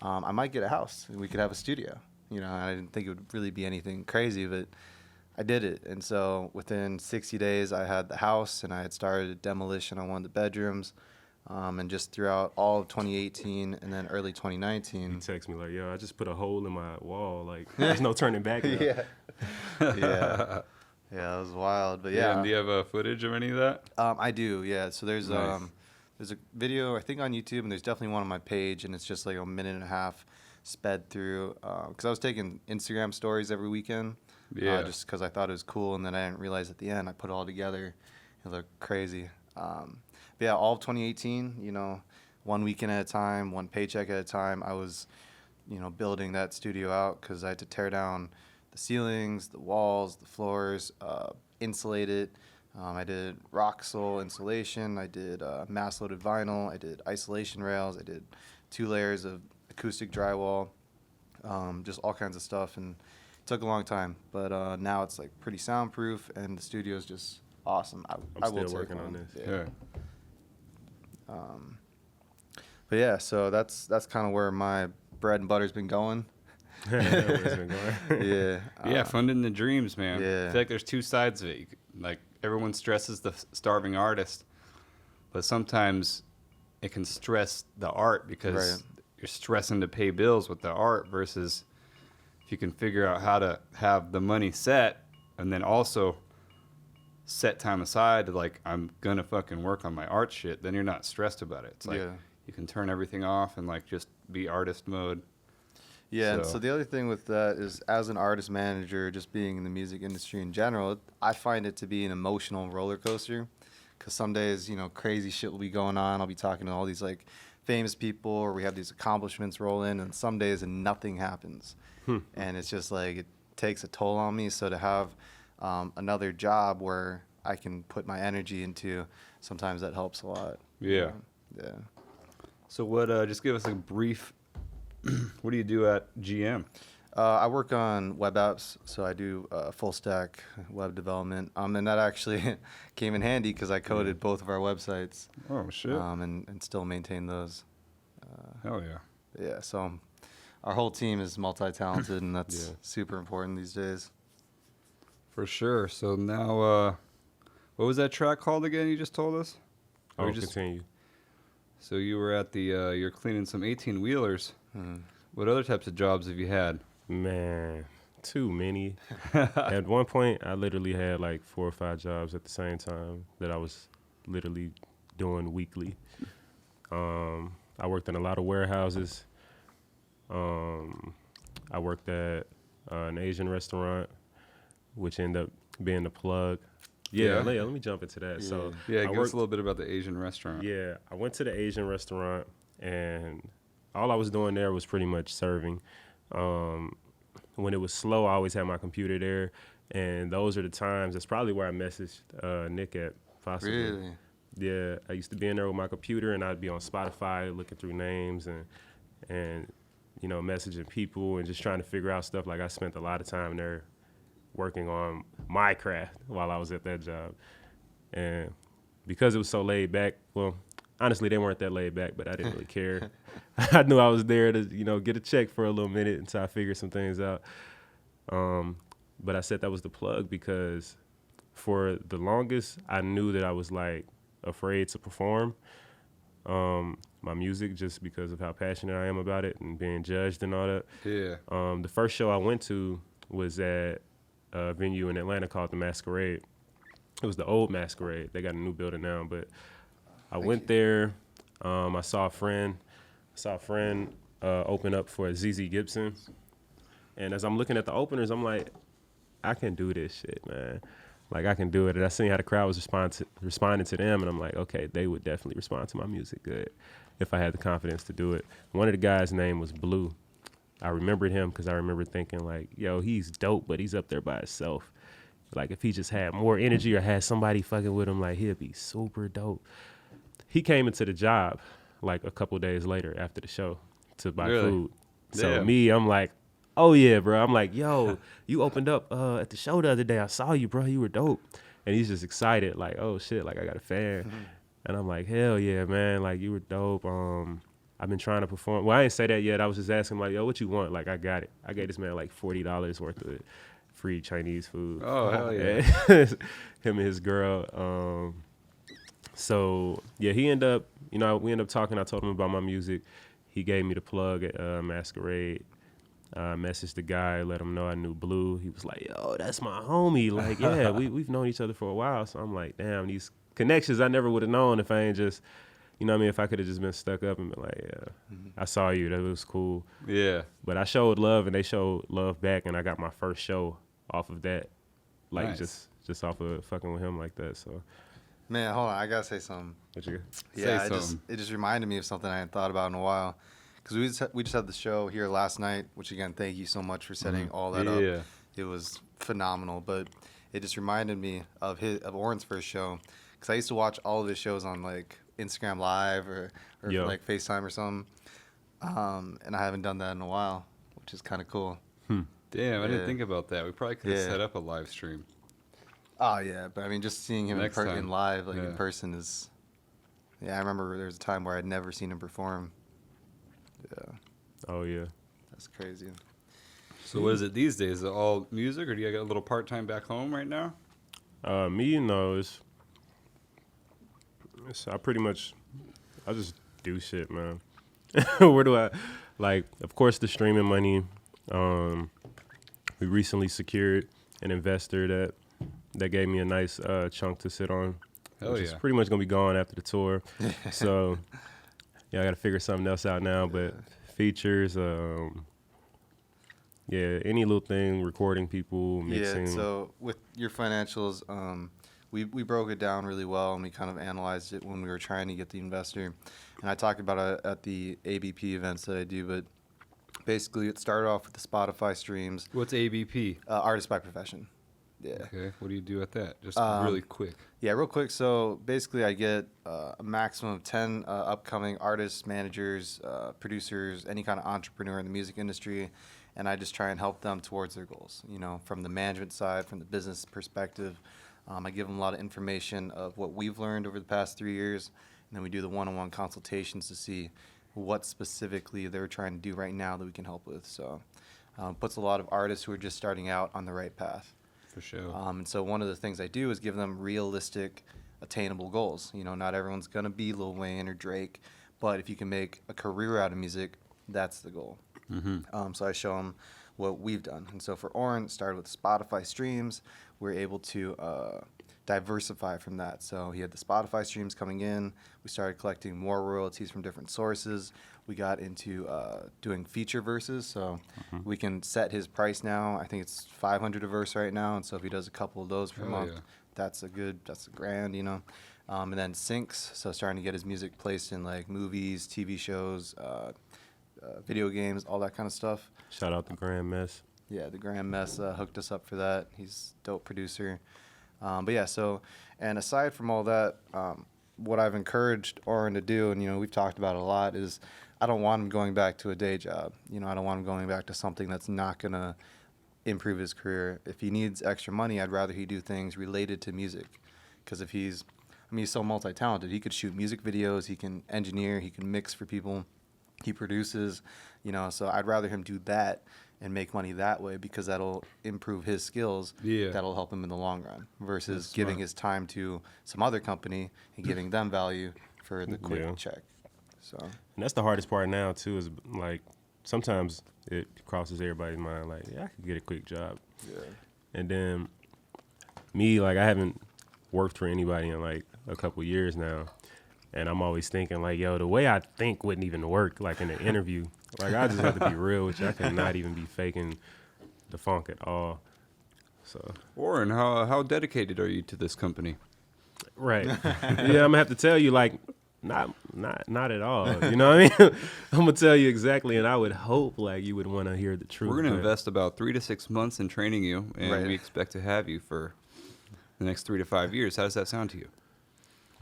I might get a house and we could have a studio. I didn't think it would really be anything crazy, but I did it. And so within 60 days I had the house, and I had started demolition on one of the bedrooms. And just throughout all of 2018 and then early 2019. He texts me like, yo, I just put a hole in my wall. Like, there's no turning back now. Yeah. Yeah, that was wild. But yeah. And do you have footage of any of that? I do, yeah. So there's Nice. there's a video, I think, on YouTube, and there's definitely one on my page, and it's just like a minute and a half sped through. Because I was taking Instagram stories every weekend. Yeah. Just because I thought it was cool, and then I didn't realize at the end I put it all together. It looked crazy. But yeah, all of 2018, one weekend at a time, one paycheck at a time, I was, building that studio out because I had to tear down the ceilings, the walls, the floors, insulate it. I did rock sole insulation. I did mass-loaded vinyl. I did isolation rails. I did 2 layers of acoustic drywall, just all kinds of stuff. And it took a long time, but now it's like pretty soundproof, and the studio is just awesome. I will still take working one. on this. Yeah. But yeah, so that's kind of where my bread and butter's been going. Where it's been going. Yeah. Yeah, funding the dreams, man. yeah. I feel like there's 2 sides of it. Like, everyone stresses the starving artist, but sometimes it can stress the art because Right. you're stressing to pay bills with the art versus if you can figure out how to have the money set and then also set time aside to, like, I'm gonna fucking work on my art shit, then you're not stressed about it. It's like Yeah. you can turn everything off and, like, just be artist mode. Yeah, and So- so the other thing with that is, as an artist manager, just being in the music industry in general, I find it to be an emotional roller coaster. Because some days, crazy shit will be going on. I'll be talking to all these like famous people, or we have these accomplishments roll in, and some days and nothing happens, and it's just like it takes a toll on me. So to have another job where I can put my energy into, sometimes that helps a lot. Yeah. Yeah. So what? Just give us a brief. What do you do at GM? I work on web apps, so I do full stack web development, and that actually came in handy because I coded both of our websites, Oh shit! and still maintain those. Hell yeah! Yeah, so our whole team is multi-talented, and that's Yeah. super important these days. For sure. So now, what was that track called again? You just told us. Or Oh, you just- continue. So you were at the. You're cleaning some 18 wheelers. Mhm. What other types of jobs have you had? Man, too many. At one point, I literally had like 4 or 5 jobs at the same time that I was literally doing weekly. I worked in a lot of warehouses. I worked at an Asian restaurant, which ended up being the plug. Yeah, Yeah. let me jump into that. So Yeah, I give us worked- a little bit about the Asian restaurant. Yeah, I went to the Asian restaurant, and all I was doing there was pretty much serving. When it was slow, I always had my computer there, And those are the times. That's probably where I messaged Nick at, possibly. Really? Yeah, I used to be in there with my computer, and I'd be on Spotify looking through names and you know, messaging people and just trying to figure out stuff. Like, I spent a lot of time there working on my craft while I was at that job. And because it was so laid back, well, honestly, they weren't that laid back, but I didn't really care. I knew I was there to, you know, get a check for a little minute until I figured some things out. But I said that was the plug because for the longest, I knew that I was, like, afraid to perform my music just because of how passionate I am about it and being judged and all that. Yeah. The first show I went to was at a venue in Atlanta called The Masquerade. It was the old Masquerade. They got a new building now, but I went there. I saw a friend open up for ZZ Gibson. And as I'm looking at the openers, I'm like, I can do this shit, man. Like, I can do it. And I seen how the crowd was responding to them, and I'm like, okay, they would definitely respond to my music good if I had the confidence to do it. One of the guys' name was Blue. I remembered him because I remember thinking, like, yo, he's dope, but he's up there by himself. Like, if he just had more energy or had somebody fucking with him, like, he'd be super dope. He came into the job, like, a couple days later after the show to buy food. So Damn. me, I'm like, oh, yeah, bro. I'm like, yo, you opened up at the show the other day. I saw you, bro. You were dope. And he's just excited, like, oh, shit, like, I got a fan. And I'm like, hell yeah, man. Like, you were dope. I've been trying to perform. Well, I didn't say that yet. I was just asking, like, yo, what you want? Like, I got it. I gave this man, like, $40 worth of free Chinese food. Oh, hell yeah. Him and his girl. So, yeah, he ended up, you know, we ended up talking. I told him about my music. He gave me the plug at Masquerade. Messaged the guy, let him know I knew Blue. He was like, yo, that's my homie. Like, yeah, we've known each other for a while. So I'm like, damn, these connections I never would have known if I ain't just, you know what I mean, if I could have just been stuck up and been like, yeah, I saw you. That was cool. Yeah. But I showed love, and they showed love back, and I got my first show off of that. Like, Nice. just off of fucking with him like that. So, Man, hold on. I got to say something. what you Yeah, Say it just reminded me of something I hadn't thought about in a while. Because we just had the show here last night, which, again, thank you so much for setting all that Yeah. up. It was phenomenal. But it just reminded me of Oren's first show. Because I used to watch all of his shows on, like, Instagram Live or Yo. like, FaceTime or something. And I haven't done that in a while, which is kind of cool. Damn, I didn't Yeah. think about that. We probably could have Yeah. set up a live stream. Oh, yeah. But, I mean, just seeing him Next time. in live, like, Yeah. in person is... Yeah, I remember there was a time where I'd never seen him perform. Yeah, Oh, yeah. that's crazy. So what is it these days? Is it all music, or do you got a little part-time back home right now? Me, you know, it's I just do shit, man. Where do I, like, of course, the streaming money. We recently secured an investor that gave me a nice chunk to sit on. Hell which is yeah. pretty much gonna be gone after the tour. So, yeah, I gotta figure something else out now. But features, yeah, any little thing, recording people, mixing. Yeah, so with your financials, we broke it down really well, and we kind of analyzed it when we were trying to get the investor. And I talked about it at the ABP events that I do, but basically it started off with the Spotify streams, What's ABP? artist by profession. Yeah. Okay, what do you do at that? Just Um, really quick. Yeah, real quick. So basically, I get a maximum of 10 upcoming artists, managers, producers, any kind of entrepreneur in the music industry, and I just try and help them towards their goals. You know, from the management side, from the business perspective. I give them a lot of information of what we've learned over the past 3 years, and then we do the one-on-one consultations to see what specifically they're trying to do right now that we can help with. So puts a lot of artists who are just starting out on the right path. For sure. And so one of the things I do is give them realistic, attainable goals. You know, not everyone's going to be Lil Wayne or Drake, but if you can make a career out of music, that's the goal. So I show them what we've done. And so for Oren, it started with Spotify streams. We're able to diversify from that. So he had the Spotify streams coming in. We started collecting more royalties from different sources. We got into doing feature verses. So we can set his price now. I think it's $500 a verse right now. And so if he does a couple of those per Hell month, yeah. that's a grand, you know. And then syncs. So starting to get his music placed in like movies, TV shows, video games, all that kind of stuff. Shout out to Grand Mess. Yeah, the Grand Mess hooked us up for that. He's a dope producer. But yeah, so, and aside from all that, what I've encouraged Oren to do, and, you know, we've talked about it a lot, is I don't want him going back to a day job. You know, I don't want him going back to something that's not going to improve his career. If he needs extra money, I'd rather he do things related to music. Because if he's so multi-talented. He could shoot music videos, he can engineer, he can mix for people, he produces, you know, so I'd rather him do that and make money that way because that'll improve his skills. Yeah. That'll help him in the long run versus That's giving smart. his time to some other company and giving them value for the quick Yeah. check. So, And that's the hardest part now too. Is like sometimes it crosses everybody's mind. Like, yeah, I could get a quick job. yeah. And then me, like, I haven't worked for anybody in like a couple years now, and I'm always thinking like, yo, the way I think wouldn't even work like in an interview. Like, I just have to be real with you. I cannot even be faking the funk at all. So Warren, how dedicated are you to this company? right, yeah, I'm gonna have to tell you like. Not at all. You know what I mean? I'm gonna tell you exactly, and I would hope like you would want to hear the truth. We're going to but- invest about 3 to 6 months in training you, and Right. we expect to have you for the next 3 to 5 years. How does that sound to you?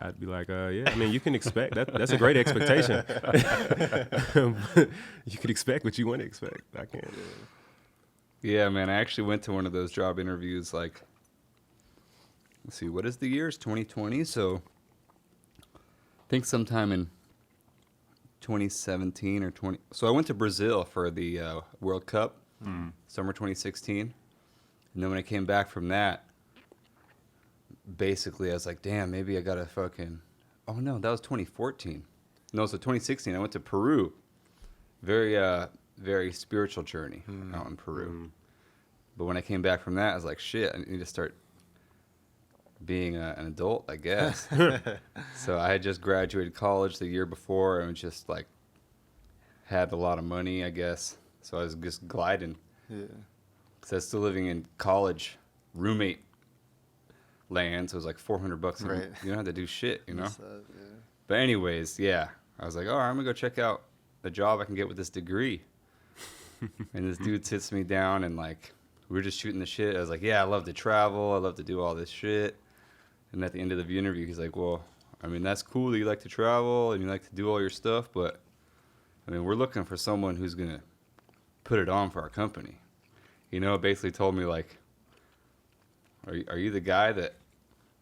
I'd be like, yeah. I mean, you can expect that. That's a great expectation. You can expect what you want to expect. I can't. Yeah, man. I actually went to one of those job interviews. Like, let's see, what is the year? It's 2020. So, I think sometime in 2017 or 20. So I went to Brazil for the World Cup, summer 2016, and then when I came back from that, basically I was like, damn, maybe I gotta fucking. Oh no, that was 2014. No, so 2016. I went to Peru. Very spiritual journey out in Peru. But when I came back from that, I was like, shit, I need to start being an adult, I guess. So I had just graduated college the year before and just like had a lot of money, I guess. So I was just gliding. Yeah. Because I was still living in college roommate land. So it was like $400 a month. Right. You don't have to do shit, you know? So, yeah. But anyways, yeah. I was like, all right, I'm going to go check out the job I can get with this degree. And this dude sits me down and like, we were just shooting the shit. I was like, yeah, I love to travel. I love to do all this shit. And at the end of the interview, he's like, well, I mean, that's cool that you like to travel and you like to do all your stuff, but I mean, we're looking for someone who's going to put it on for our company. You know, it basically told me like, are you the guy that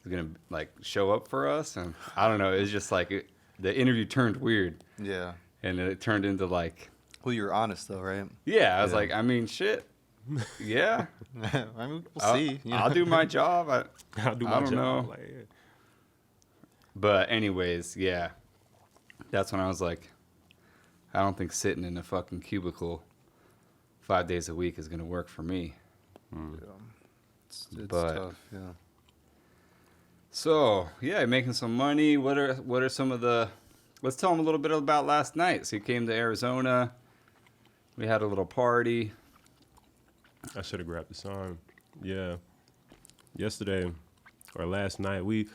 is going to like show up for us? And I don't know. It's just like the interview turned weird Yeah. and it turned into like, Well, you were honest though, right? yeah, I was Yeah. like, I mean, shit. Yeah. I mean, we'll see. You know? I'll do my job. I'll do I my don't job. know. Like, yeah. But anyways, yeah. That's when I was like, I don't think sitting in a fucking cubicle 5 days a week is going to work for me. Yeah. It's But- tough. Yeah. So, yeah, making some money. What are some of the... Let's tell them a little bit about last night. So you came to Arizona. We had a little party. I should have grabbed the song. Yeah. Yesterday or last night, we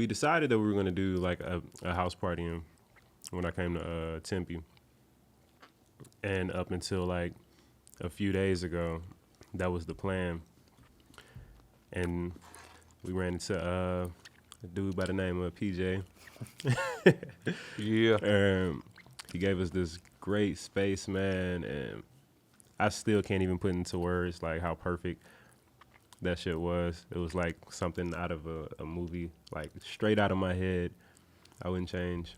decided that we were gonna do like a house party when I came to Tempe. And up until like a few days ago, that was the plan. And we ran into a dude by the name of PJ. Yeah. He gave us this great space, man, and I still can't even put into words like how perfect that shit was. It was like something out of a movie, like straight out of my head. I wouldn't change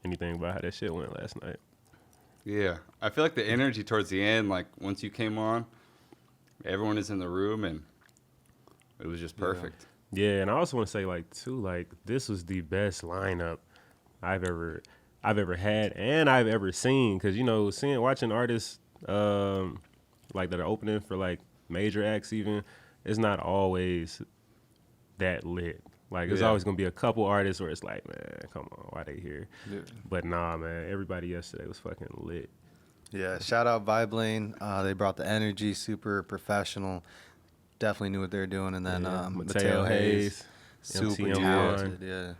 anything about how that shit went last night. Yeah. I feel like the energy towards the end, like once you came on, everyone is in the room and it was just perfect. Yeah, and I also want to say like too, like this was the best lineup I've ever had and I've ever seen. Cause you know, watching artists like that are opening for like major acts, even it's not always that lit. Like there's Yeah. always gonna be a couple artists where it's like, man, come on, why they here? Yeah. But nah, man, everybody yesterday was fucking lit. Yeah, shout out Vibe Lane. They brought the energy, super professional. Definitely knew what they were doing. And then Yeah, Mateo Hayes, super MTM1. talented. Yeah.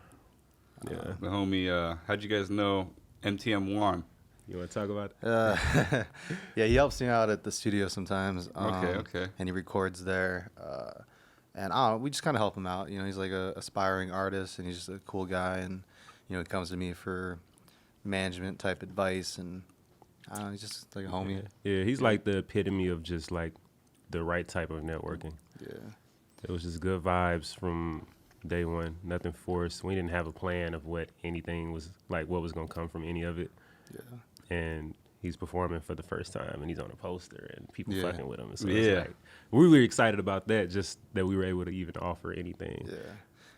Yeah. The homie, how'd you guys know MTM1? You want to talk about it? Yeah, he helps me out at the studio sometimes. Okay. And he records there. And I don't know, we just kind of help him out. You know, he's like a aspiring artist, and he's just a cool guy. And you know, he comes to me for management type advice, and I don't know, he's just like a homie. Yeah, he's like the epitome of just like the right type of networking. Yeah. It was just good vibes from day one. Nothing forced. We didn't have a plan of what anything was like, what was gonna come from any of it. Yeah. And he's performing for the first time, and he's on a poster, and people Yeah. fucking with him. And so Yeah. it's like, we were excited about that, just that we were able to even offer anything. Yeah.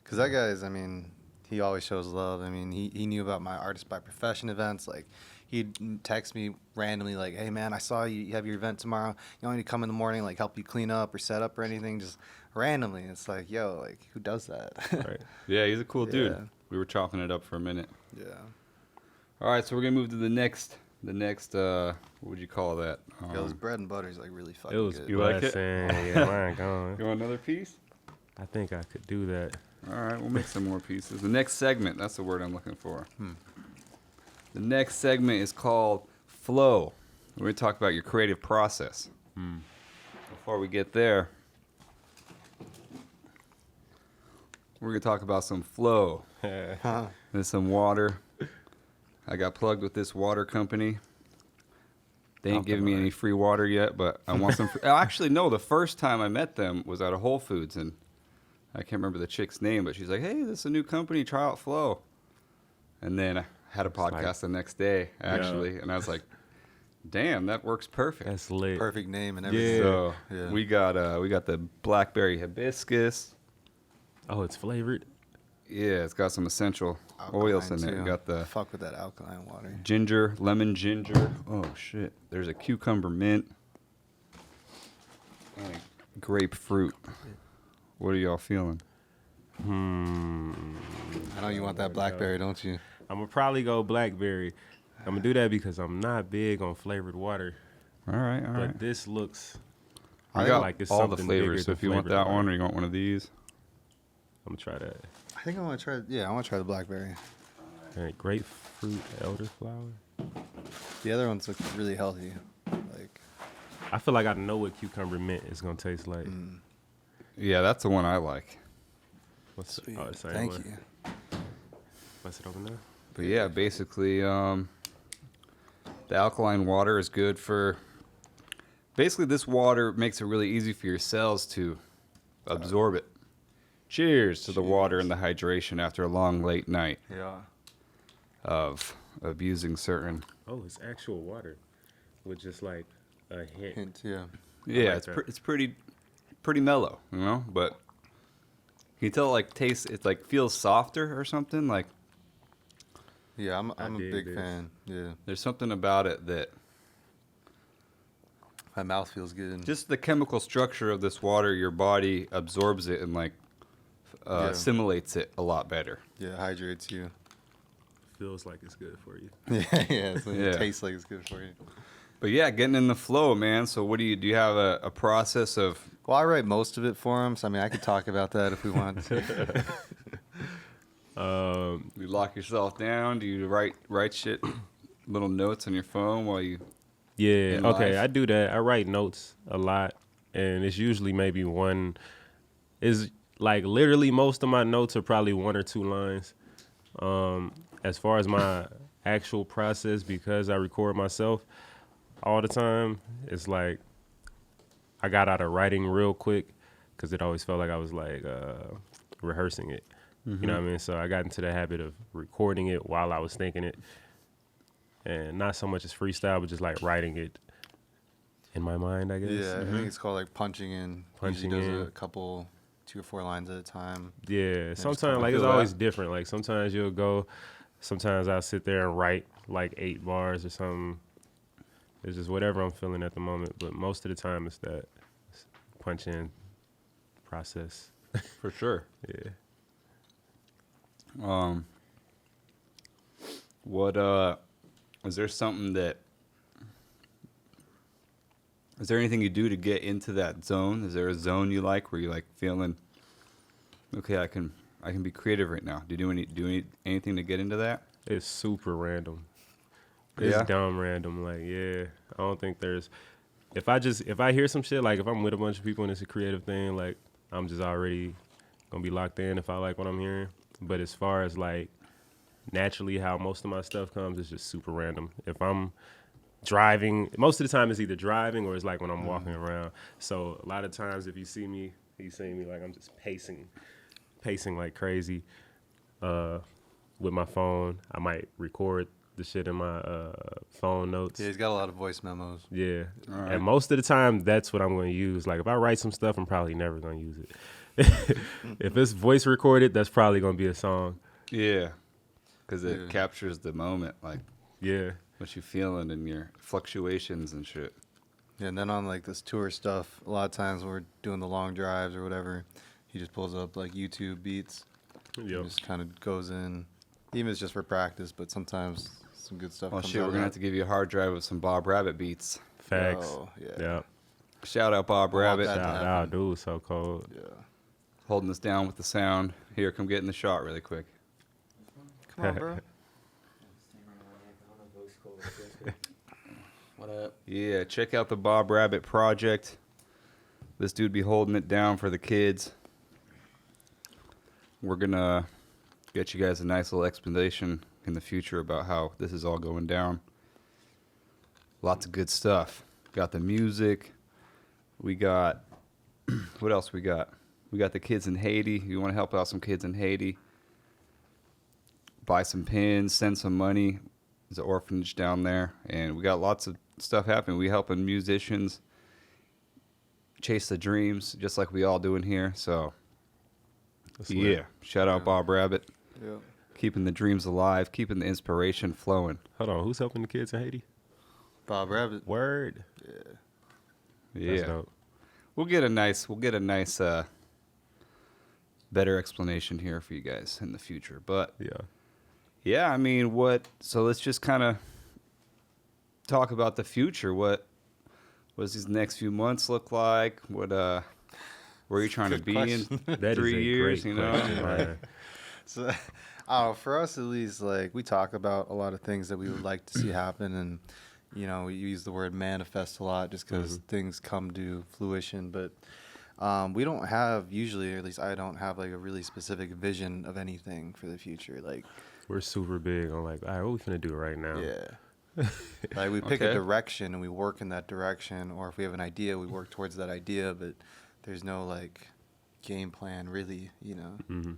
Because that guy's, I mean, he always shows love. I mean, he knew about my Artist by Profession events. Like, he'd text me randomly, like, hey, man, I saw you have your event tomorrow. You want me to come in the morning, like, help you clean up or set up or anything? Just randomly. It's like, yo, like, who does that? Right. Yeah, he's a cool dude. Yeah. We were chopping it up for a minute. Yeah. All right, so we're gonna move to the next. What would you call that? Yo, this bread and butter is, like, really It fucking was good. You like it? blessing. Yeah, mine gone. You want another piece? I think I could do that. All right, we'll make some more pieces. The next segment, that's the word I'm looking for. The next segment is called Flow. We're going to talk about your creative process. Before we get there, we're going to talk about some flow. There's some water. I got plugged with this water company. They ain't giving me any free water yet, but I want some free. Actually, no, the first time I met them was at a Whole Foods, and I can't remember the chick's name, but she's like, hey, this is a new company, try out Flow. And then I had a podcast like- the next day, actually, and I was like, damn, that works perfect. That's lit. Perfect name and everything. Yeah. So Yeah. we got the blackberry hibiscus. Oh, it's flavored? Yeah, it's got some essential oils in Alkaline, it. too. We got the Fuck with that alkaline water. ginger, lemon ginger. Oh shit. There's a cucumber mint. And a grapefruit. What are y'all feeling? I know you want that blackberry, don't you? I'm going to probably go blackberry. I'm going to do that because I'm not big on flavored water. All right. But this looks I got like it's all the something flavors. bigger So than if you want flavored that water. one or you want one of these. I'm going to try that. I think I want to try. Yeah, I want to try the blackberry. All right, grapefruit elderflower. The other ones look really healthy. Like, I feel like I know what cucumber mint is going to taste like. Yeah, that's the one I like. What's sweet. oh, it's the same Thank one. you. Bust it open now. But yeah, basically, the alkaline water is good for. Basically, this water makes it really easy for your cells to absorb it. Cheers to the water and the hydration after a long, late night Yeah. of using certain. Oh, it's actual water with just like a hint. Hint. Yeah. Yeah, like it's that. it's pretty mellow, you know. But can you tell it like tastes? It like feels softer or something. Like Yeah, I'm a dig big this. fan. Yeah. there's something about it that My mouth feels good. just the chemical structure of this water, your body absorbs it and like Yeah. assimilates it a lot better. Yeah, hydrates you. Feels like it's good for you. Yeah, so Yeah. it tastes like it's good for you. But yeah, getting in the flow, man. So what do you have a process of? Well, I write most of it for him, so I mean, I could talk about that if we want. You lock yourself down? Do you write shit, little notes on your phone while you? Yeah, In okay, life. I do that. I write notes a lot, and it's usually maybe one. Is like literally most of my notes are probably 1 or 2 lines. As far as my actual process, because I record myself all the time, it's like I got out of writing real quick because it always felt like I was like rehearsing it. You know what I mean? So I got into the habit of recording it while I was thinking it. And not so much as freestyle, but just like writing it in my mind, I guess. Yeah, I think it's called like punching in. Punching Usually in. does a couple, 2 or 4 lines at a time. Yeah. just Sometimes kinda like it's feel always that. different. Like sometimes you'll go, sometimes I'll sit there and write like 8 bars or something. It's just whatever I'm feeling at the moment. But most of the time it's that punch in process. For sure. Yeah. What is there something that? Is there anything you do to get into that zone? Is there a zone you like where you like feeling? Okay, I can be creative right now. Do you do anything to get into that? It's super random. It's Yeah? dumb random. Like, yeah, I don't think there's. If I hear some shit, like if I'm with a bunch of people and it's a creative thing, like I'm just already gonna be locked in if I like what I'm hearing. But as far as like naturally how most of my stuff comes, it's just super random. If I'm driving, most of the time it's either driving or it's like when I'm walking around. So a lot of times if you see me like I'm just pacing like crazy with my phone. I might record the shit in my phone notes. Yeah, he's got a lot of voice memos. Yeah. All right. And most of the time, that's what I'm going to use. Like, if I write some stuff, I'm probably never going to use it. If it's voice recorded, that's probably going to be a song. Yeah. Because it Yeah. captures the moment, like Yeah. what you feeling and your fluctuations and shit. Yeah, and then on like this tour stuff, a lot of times when we're doing the long drives or whatever, he just pulls up like YouTube beats. Yep. And just kind of goes in. Even if it's just for practice, but sometimes some good stuff Well, comes shit, out we're of going to that. have to give you a hard drive with some Bob Rabbit beats. Facts. Oh, yeah. Yeah. Shout out Bob I want Rabbit. that. Shout happen. out, dude. So cold. Yeah. Holding us down with the sound. Here, come get in the shot really quick. Come on, bro. What up? Yeah, check out the Bob Rabbit project. This dude be holding it down for the kids. We're gonna get you guys a nice little explanation in the future about how this is all going down. Lots of good stuff. Got the music. We got what else we got? We got the kids in Haiti. You want to help out some kids in Haiti? Buy some pins, send some money. There's an orphanage down there, and we got lots of stuff happening. We helping musicians chase the dreams, just like we all do in here. So, That's yeah, lit. shout out Yeah. Bob Rabbit, Yeah. keeping the dreams alive, keeping the inspiration flowing. Hold on. Who's helping the kids in Haiti? Bob Rabbit. Word. Yeah. That's Yeah, dope. we'll get a nice, better explanation here for you guys in the future. But Yeah. yeah, I mean, so let's just kind of talk about the future. What does these next few months look like? Where are you trying to Good be question. in That is 3 a years? great You know, question, man. So, I don't know, for us at least, like we talk about a lot of things that we would like to see happen, and we use the word manifest a lot just because things come to fruition. But we don't have usually, or at least I don't have like a really specific vision of anything for the future. Like, We're super big on like, all right, what we finna do right now? yeah, like we pick Okay. a direction and we work in that direction, or if we have an idea, we work towards that idea. But there's no like game plan really, Mm-hmm.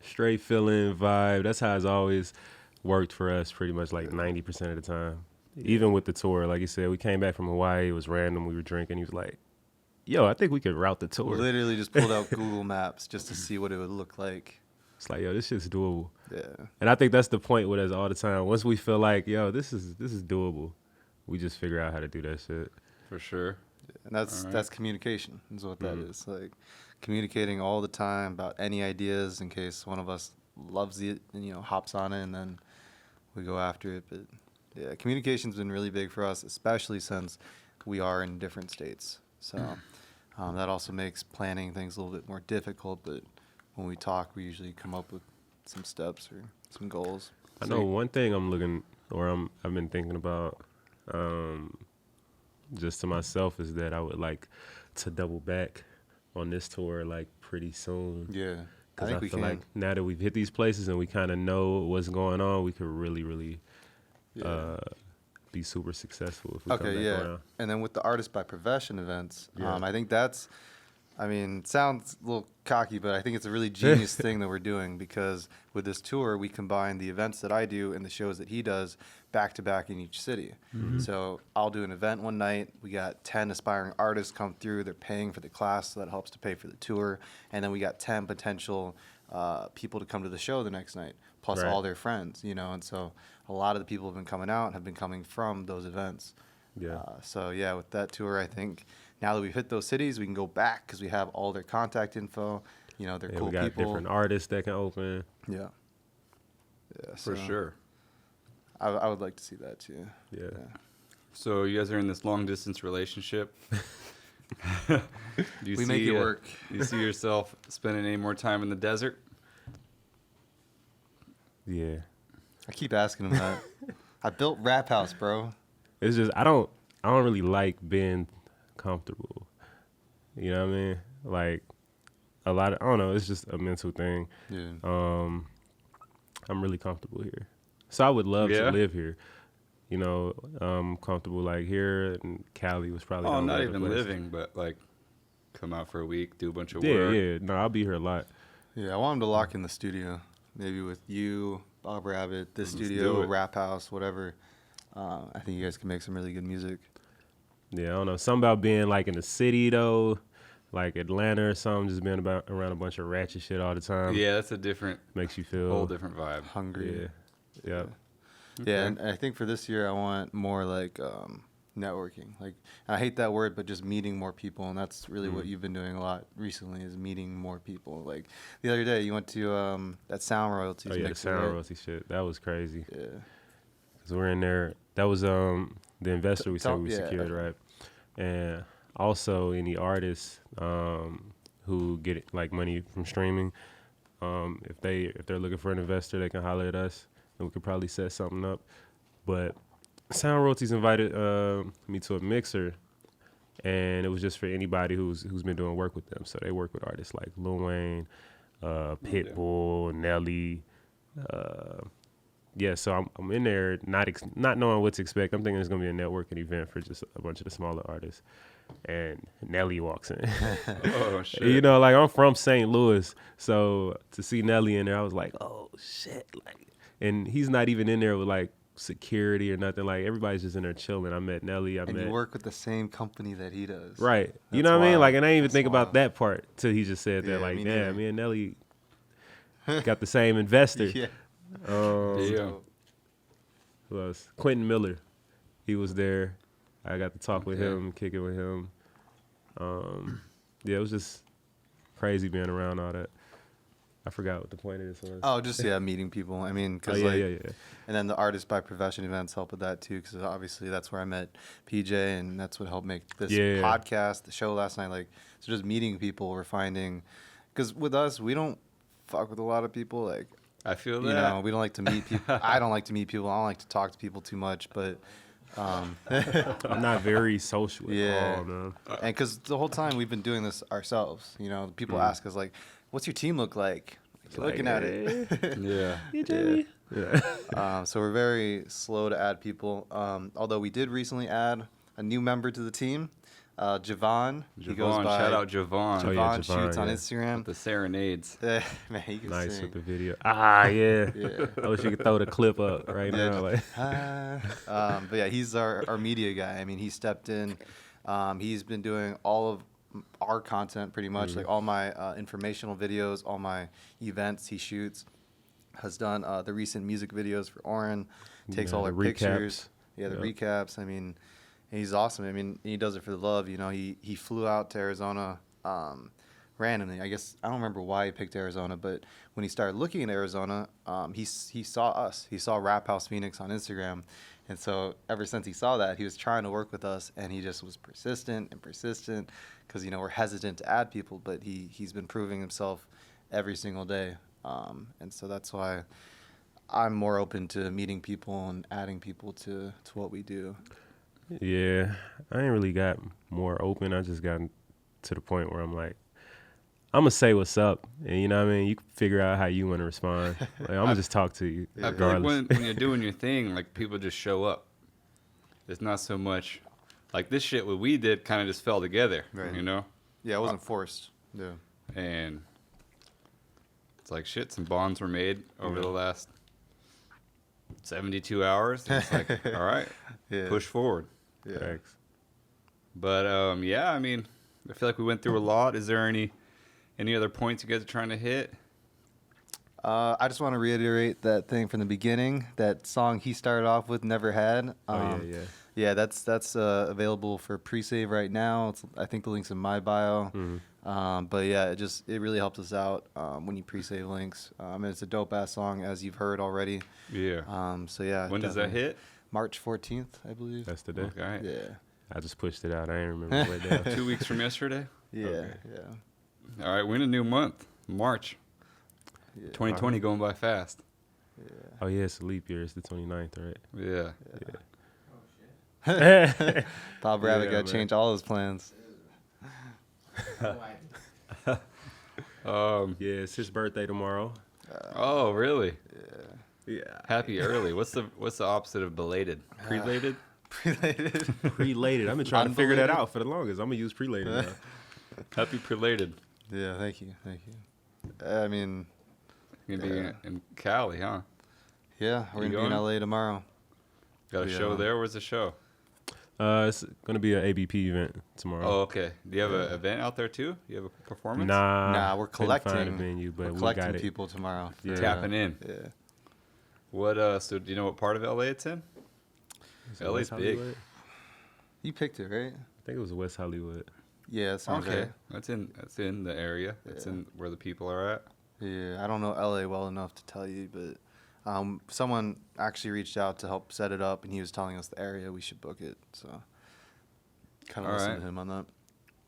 Straight feeling vibe. That's how it's always worked for us pretty much like 90% of the time. Even with the tour, like you said, we came back from Hawaii. It was random. We were drinking. He was like, yo, I think we could route the tour. Literally just pulled out Google Maps just to see what it would look like. It's like, yo, this shit's doable. Yeah. And I think that's the point with us all the time. Once we feel like, yo, this is doable, we just figure out how to do that shit. for sure. And that's All right. that's communication is what that Mhm. is. Like communicating all the time about any ideas in case one of us loves it and hops on it and then we go after it. But yeah, communication's been really big for us, especially since we are in different states. So that also makes planning things a little bit more difficult. But when we talk, we usually come up with some steps or some goals. I know one thing I've been thinking about, just to myself, is that I would like to double back on this tour like pretty soon. Yeah, I Because think I we feel can. like now that we've hit these places and we kind of know what's going on, we could really Yeah. be super successful if we come Okay, back yeah. around. And then with the Artist by Profession events, Yeah. I think that's, it sounds a little cocky, but I think it's a really genius thing that we're doing because with this tour, we combine the events that I do and the shows that he does back to back in each city. So I'll do an event one night. We got 10 aspiring artists come through. They're paying for the class, so that helps to pay for the tour. And then we got 10 potential people to come to the show the next night, plus Right. all their friends, And so a lot of the people have been coming out have been coming from those events. Yeah. So yeah, with that tour, I think now that we've hit those cities, we can go back because we have all their contact info. They're Yeah, cool we got people. different artists that can open. Yeah. Yeah. For so sure. I would like to see that too. Yeah. So you guys are in this long distance relationship. Do you We make it work. You see yourself spending any more time in the desert? Yeah. I keep asking him that. I built Rap House, bro. It's just I don't really like being comfortable. You know what I mean? Like a lot of I don't know. It's just a mental thing. Yeah. I'm really comfortable here, so I would love Yeah? to live here. You know, comfortable like here in Cali was probably. Oh, the not only even place. living, but like come out for a week, do a bunch of Yeah, work. yeah. No, I'll be here a lot. Yeah, I want him to lock in the studio, maybe with you, Bob Rabbit, this do studio, it. Rap House, whatever. I think you guys can make some really good music. Yeah, I don't know. Something about being like in the city though, like Atlanta or something, just being around a bunch of ratchet shit all the time. Yeah, that's a different, Makes you feel whole different vibe. Hungry. Yeah. Yeah. Yeah, and I think for this year, I want more like networking. Like, I hate that word, but just meeting more people, and that's really what you've been doing a lot recently is meeting more people. Like the other day, you went to that Sound Royalties. Oh yeah, the mixer, sound right? royalty shit. That was crazy. Yeah. Cause we're in there. That was the investor we said we yeah, secured, okay. right? And also any artists who get like money from streaming, if they're looking for an investor, they can holler at us, and we could probably set something up. But Sound Royalties invited me to a mixer, and it was just for anybody who's been doing work with them. So they work with artists like Lil Wayne, Pitbull, Nelly. Yeah, so I'm in there not knowing what to expect. I'm thinking it's gonna be a networking event for just a bunch of the smaller artists, and Nelly walks in. Oh shit. You know, like I'm from St. Louis, so to see Nelly in there, I was like, oh shit, like, and he's not even in there with like security or nothing. Like everybody's just in there chilling. I met Nelly. And you work with the same company that he does. right. You That's know what I mean? wild. Like, and I didn't even That's think about wild. that part till he just said that. Yeah, Like, me damn, neither. me and Nelly got the same investor. Yeah. Yeah. Who else? Quentin Miller. He was there. I got to talk with Okay. him, kick it with him. Yeah, it was just crazy being around all that. I forgot what the point of this was. Oh, just meeting people. I mean, Oh, because yeah, like, yeah. and then the artist by profession events help with that too, because obviously that's where I met PJ, and that's what helped make this Yeah. podcast, the show last night. Like, so just meeting people, we're finding, because with us, we don't fuck with a lot of people. Like, I feel that. you know, we don't like to meet people. I don't like to meet people. I don't like to talk to people too much, but. I'm not very social at Yeah. all, man. And because the whole time we've been doing this ourselves, you know, people Mm. ask us like, "What's your team look like?" You're looking at it. Yeah. Yeah. So we're very slow to add people. Although we did recently add a new member to the team, Javon. He goes Javon, by shout out Javon. Oh, Javon yeah, shoots Javon, on yeah. Instagram. The serenades. Man, he can Nice sing. with the video. Ah, yeah. Yeah. I wish you could throw the clip up right Yeah. now. Like, But yeah, he's our media guy. I mean, he stepped in. He's been doing all of our content pretty much, like all my informational videos, all my events he shoots. Has done the recent music videos for Oren. Takes Yeah, all the our pictures. recaps. Yeah, the Yep. recaps. I mean, and he's awesome. I mean, he does it for the love. You know, he flew out to Arizona randomly. I guess I don't remember why he picked Arizona, but when he started looking at Arizona, he saw us. He saw Rap House Phoenix on Instagram, and so ever since he saw that, he was trying to work with us, and he just was persistent because you know we're hesitant to add people, but he's been proving himself every single day, and so that's why I'm more open to meeting people and adding people to what we do. yeah, I ain't really got more open. I just got to the point where I'm like, I'm going to say what's up. And you know what I mean? You can figure out how you want to respond. Like, I'm going to just talk to you I feel like regardless. when you're doing your thing, like people just show up. It's not so much like this shit. What we did kind of just fell together, Right. you know. Yeah, it wasn't forced. Yeah. And it's like shit. Some bonds were made over the last 72 hours. And it's like, all right, Yeah. push forward. Yeah. Thanks. But yeah, I mean, I feel like we went through a lot. Is there any other points you guys are trying to hit? I just want to reiterate that thing from the beginning. That song he started off with, "Never Had." Yeah. Yeah, that's available for pre-save right now. I think the link's in my bio. But yeah, it really helps us out when you pre-save links. And it's a dope ass song, as you've heard already. Yeah. So yeah. When does that definitely. hit? March 14th, I believe. That's the day. Okay. Yeah. I just pushed it out. I ain't remember what day. 2 weeks from yesterday. Yeah. Okay. Yeah. All right, we're in a new month, March. Yeah. 2020 going by fast. Oh yeah, it's a leap year. It's the 29th, right? Yeah. Bob Rabbit Yeah, got man. to change all his plans. Yeah, it's his birthday tomorrow. Oh, really? Yeah. Happy early. What's the opposite of belated? Prelated? Related. Prelated. I've been trying to figure that Unbelated? out for the longest. I'm gonna use prelated now. Happy prelated. Yeah, thank you. I mean, You're gonna be in Cali, huh? yeah, we're You gonna be in going? LA tomorrow. Got a Yeah. show there? Where's the show? It's gonna be an ABP event tomorrow. Oh, okay. Do you have an event out there too? You have a performance? Nah, we're couldn't find collecting. a venue, but We're we collecting got it. people tomorrow. Yeah. Tapping in. Yeah. What? So do you know what part of LA it's in? Is it LA's West big. Hollywood? You picked it, right? I think it was West Hollywood. Yeah, that sounds Okay, right. that's in the area. That's in where the people are at. Yeah, I don't know LA well enough to tell you, but someone actually reached out to help set it up, and he was telling us the area we should book it. So, kind of All listen right. to him on that.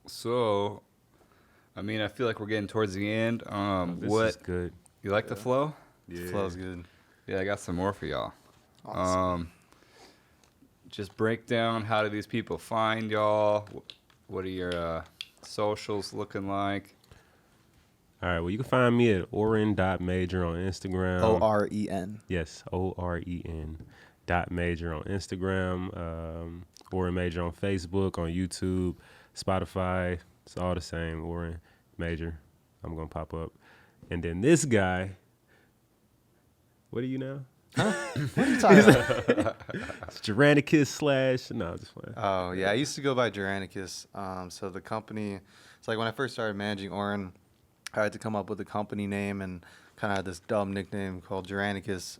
So, I mean, I feel like we're getting towards the end. This What is good. you like the flow? Yeah. Flow's good. Yeah, I got some more for y'all. Awesome. Just break down how do these people find y'all? What are your socials looking like? All right. Well, you can find me at oren.major on Instagram. OREN. Yes, OREN .major on Instagram. Oren Major on Facebook, on YouTube, Spotify. It's all the same. Oren Major. I'm gonna pop up. And then this guy. What are you now? What are you talking about? It's Geranicus / no, just playing. Oh, yeah. I used to go by Geranicus. So the company, it's like when I first started managing Oren, I had to come up with a company name and kind of had this dumb nickname called Geranicus.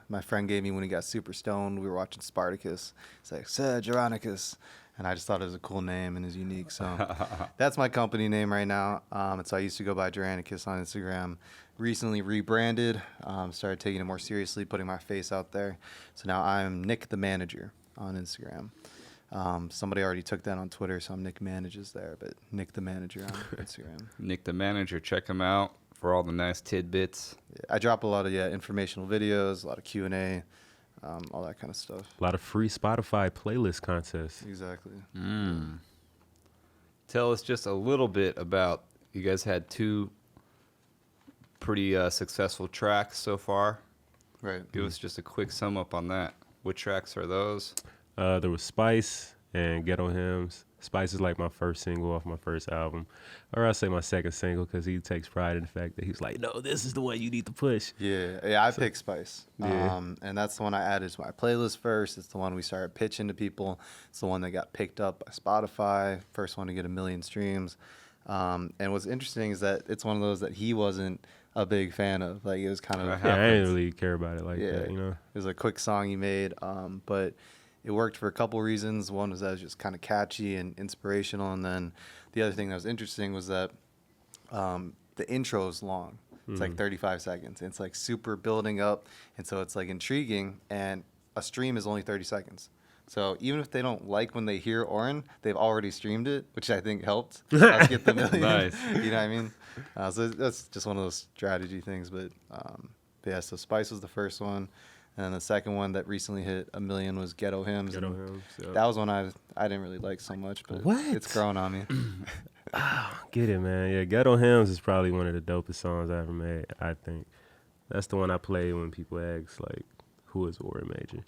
My friend gave me when he got super stoned. We were watching Spartacus. It's like, Sir Geranicus. And I just thought it was a cool name and is unique. So that's my company name right now. And so I used to go by Geranicus on Instagram. Recently rebranded, started taking it more seriously, putting my face out there. So now I'm Nick the Manager on Instagram. Somebody already took that on Twitter, so I'm Nick Manages there, but Nick the Manager on Instagram. Nick the Manager, check him out for all the nice tidbits. Yeah, I drop a lot of informational videos, a lot of Q&A, all that kind of stuff. A lot of free Spotify playlist contests. Exactly. Tell us just a little bit about, you guys had 2 pretty successful tracks so far. Right. Give us just a quick sum up on that. What tracks are those? There was Spice and Ghetto Hymns. Spice is like my first single off my first album, or I say my second single because he takes pride in the fact that he's like, no, this is the one you need to push. Yeah, I picked Spice. Yeah. And that's the one I added to my playlist first. It's the one we started pitching to people. It's the one that got picked up by Spotify, first one to get 1 million streams. And what's interesting is that it's one of those that he wasn't a big fan of. Like, it was kind of... Yeah, I didn't really care about it like Yeah. that, you know? It was a quick song he made, but it worked for a couple reasons. One was that it was just kind of catchy and inspirational, and then the other thing that was interesting was that the intro is long. It's like 35 seconds. And it's like super building up, and so it's like intriguing, and a stream is only 30 seconds. So even if they don't like when they hear Oren, they've already streamed it, which I think helped us get the million. Nice. You know what I mean? So that's just one of those strategy things. But yeah, so Spice was the first one. And then the second one that recently hit 1 million was Ghetto Hymns. Ghetto and Hymns, yeah. That was one I didn't really like so much, but What? it's grown on me. Get it, man. Yeah, Ghetto Hymns is probably one of the dopest songs I ever made, I think. That's the one I play when people ask, like, who is Oren Major?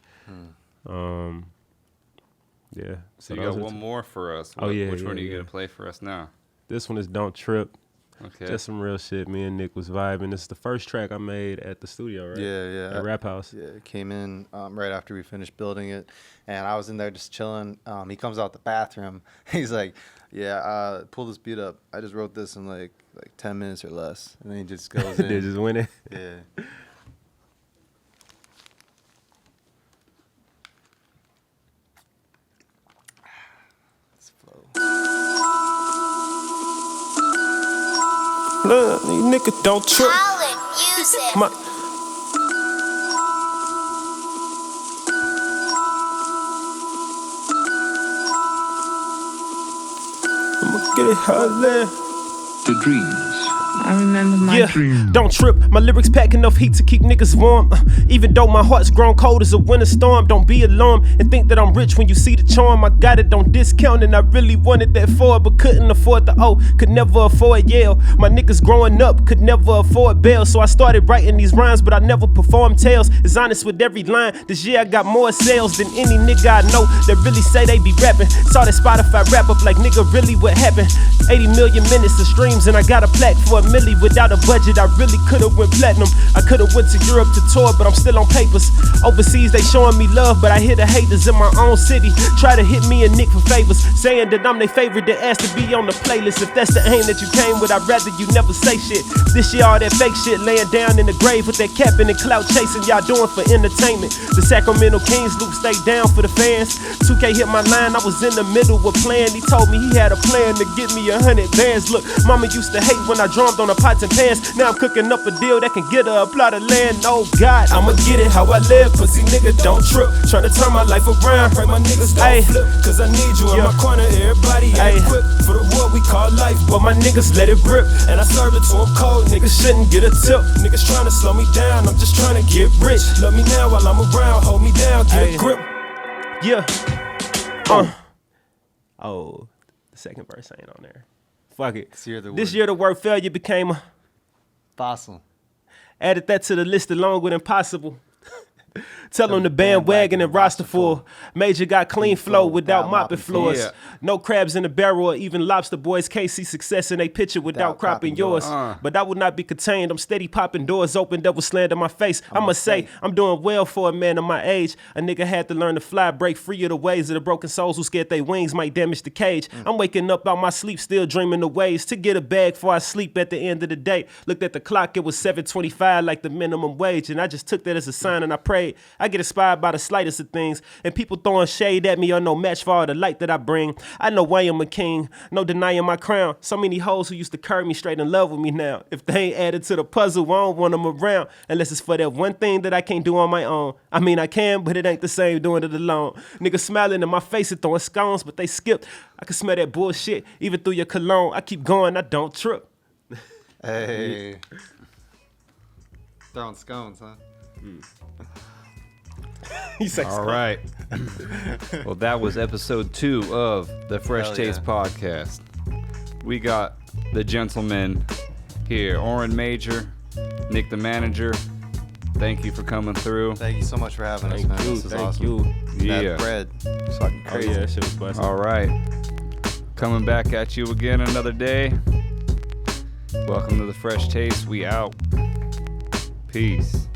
Yeah. So you those got are one more for us. Oh, yeah, Which one are yeah, you yeah. going to play for us now? This one is Don't Trip. Okay. Just some real shit. Me and Nick was vibing. This is the first track I made at the studio, right? Yeah. At Rap House. Yeah, it came in right after we finished building it, and I was in there just chilling. He comes out the bathroom. He's like, "Yeah, pull this beat up. I just wrote this in like 10 minutes or less." And then he just goes in. They just went in. Yeah. It's flow. Look, you nigga, don't trip. Holland music. My- I'ma get it hard. The dreams I remember my dream. Don't trip, my lyrics pack enough heat to keep niggas warm. Even though my heart's grown cold as a winter storm, don't be alarmed and think that I'm rich when you see the charm. I got it on discount and I really wanted that for it, but couldn't afford the O, could never afford Yale. My niggas growing up could never afford bail, so I started writing these rhymes, but I never performed tales. Is honest with every line. This year I got more sales than any nigga I know that really say they be rapping. Saw that Spotify wrap up like nigga, really what happened? 80 million minutes of streams and I got a plaque for a milli. Without a budget, I really could've went platinum. I could've went to Europe to tour, but I'm still on papers. Overseas, they showing me love, but I hear the haters in my own city try to hit me and Nick for favors, saying that I'm their favorite that asked to be on the playlist. If that's the aim that you came with, I'd rather you never say shit. This year, all that fake shit laying down in the grave with that capping and clout chasing y'all doing for entertainment. The Sacramento Kings Luke stayed down for the fans. 2K hit my line, I was in the middle of playing. He told me he had a plan to get me 100 bands. Look, mama used to hate when I drummed on the pots and pans. Now I'm cooking up a deal that can get her a plot of land. Oh God, I'ma get it how I live, pussy nigga don't trip. Tryna turn my life around, pray my niggas don't flip. Cause I need you in my corner, everybody ain't equipped for the war we call life, but my niggas let it rip. And I serve it to them cold, niggas shouldn't get a tip. Niggas tryna slow me down, I'm just tryna get rich. Love me now while I'm around, hold me down, get a grip. Yeah. Oh, the second verse ain't on there. Fuck it. This year the word failure became a Fossil. added that to the list along with impossible. Tell them the bandwagon and roster full. Major got clean flow without mopping floors. Yeah. No crabs in the barrel or even lobster boys can't see success in they picture without cropping yours. But I would not be contained. I'm steady popping doors open, devil slander my face. I must say, I'm doing well for a man of my age. A nigga had to learn to fly, break free of the ways of the broken souls who scared they wings might damage the cage. I'm waking up out my sleep, still dreaming of ways to get a bag before I sleep at the end of the day. Looked at the clock, it was 7:25 like the minimum wage, and I just took that as a sign and I prayed. I get inspired by the slightest of things, and people throwing shade at me are no match for all the light that I bring. I know I am a king, no denying my crown. So many hoes who used to curve me straight in love with me now. If they ain't added to the puzzle, I don't want them around, unless it's for that one thing that I can't do on my own. I mean, I can, but it ain't the same doing it alone. Niggas smiling in my face and throwing scones, but they skipped. I can smell that bullshit, even through your cologne. I keep going, I don't trip. Hey. Throwing scones, huh? All right. Well, that was episode 2 of the Fresh Hell Taste yeah. Podcast. We got the gentlemen here, Oren Major, Nick the manager. Thank you for coming through. Thank you so much for having us, Thank man. you, This is thank awesome. you. Yeah. That bread is fucking Oh crazy. yeah, that shit was busting. All right. Coming back at you again another day. Welcome to the Fresh Taste. We out. Peace.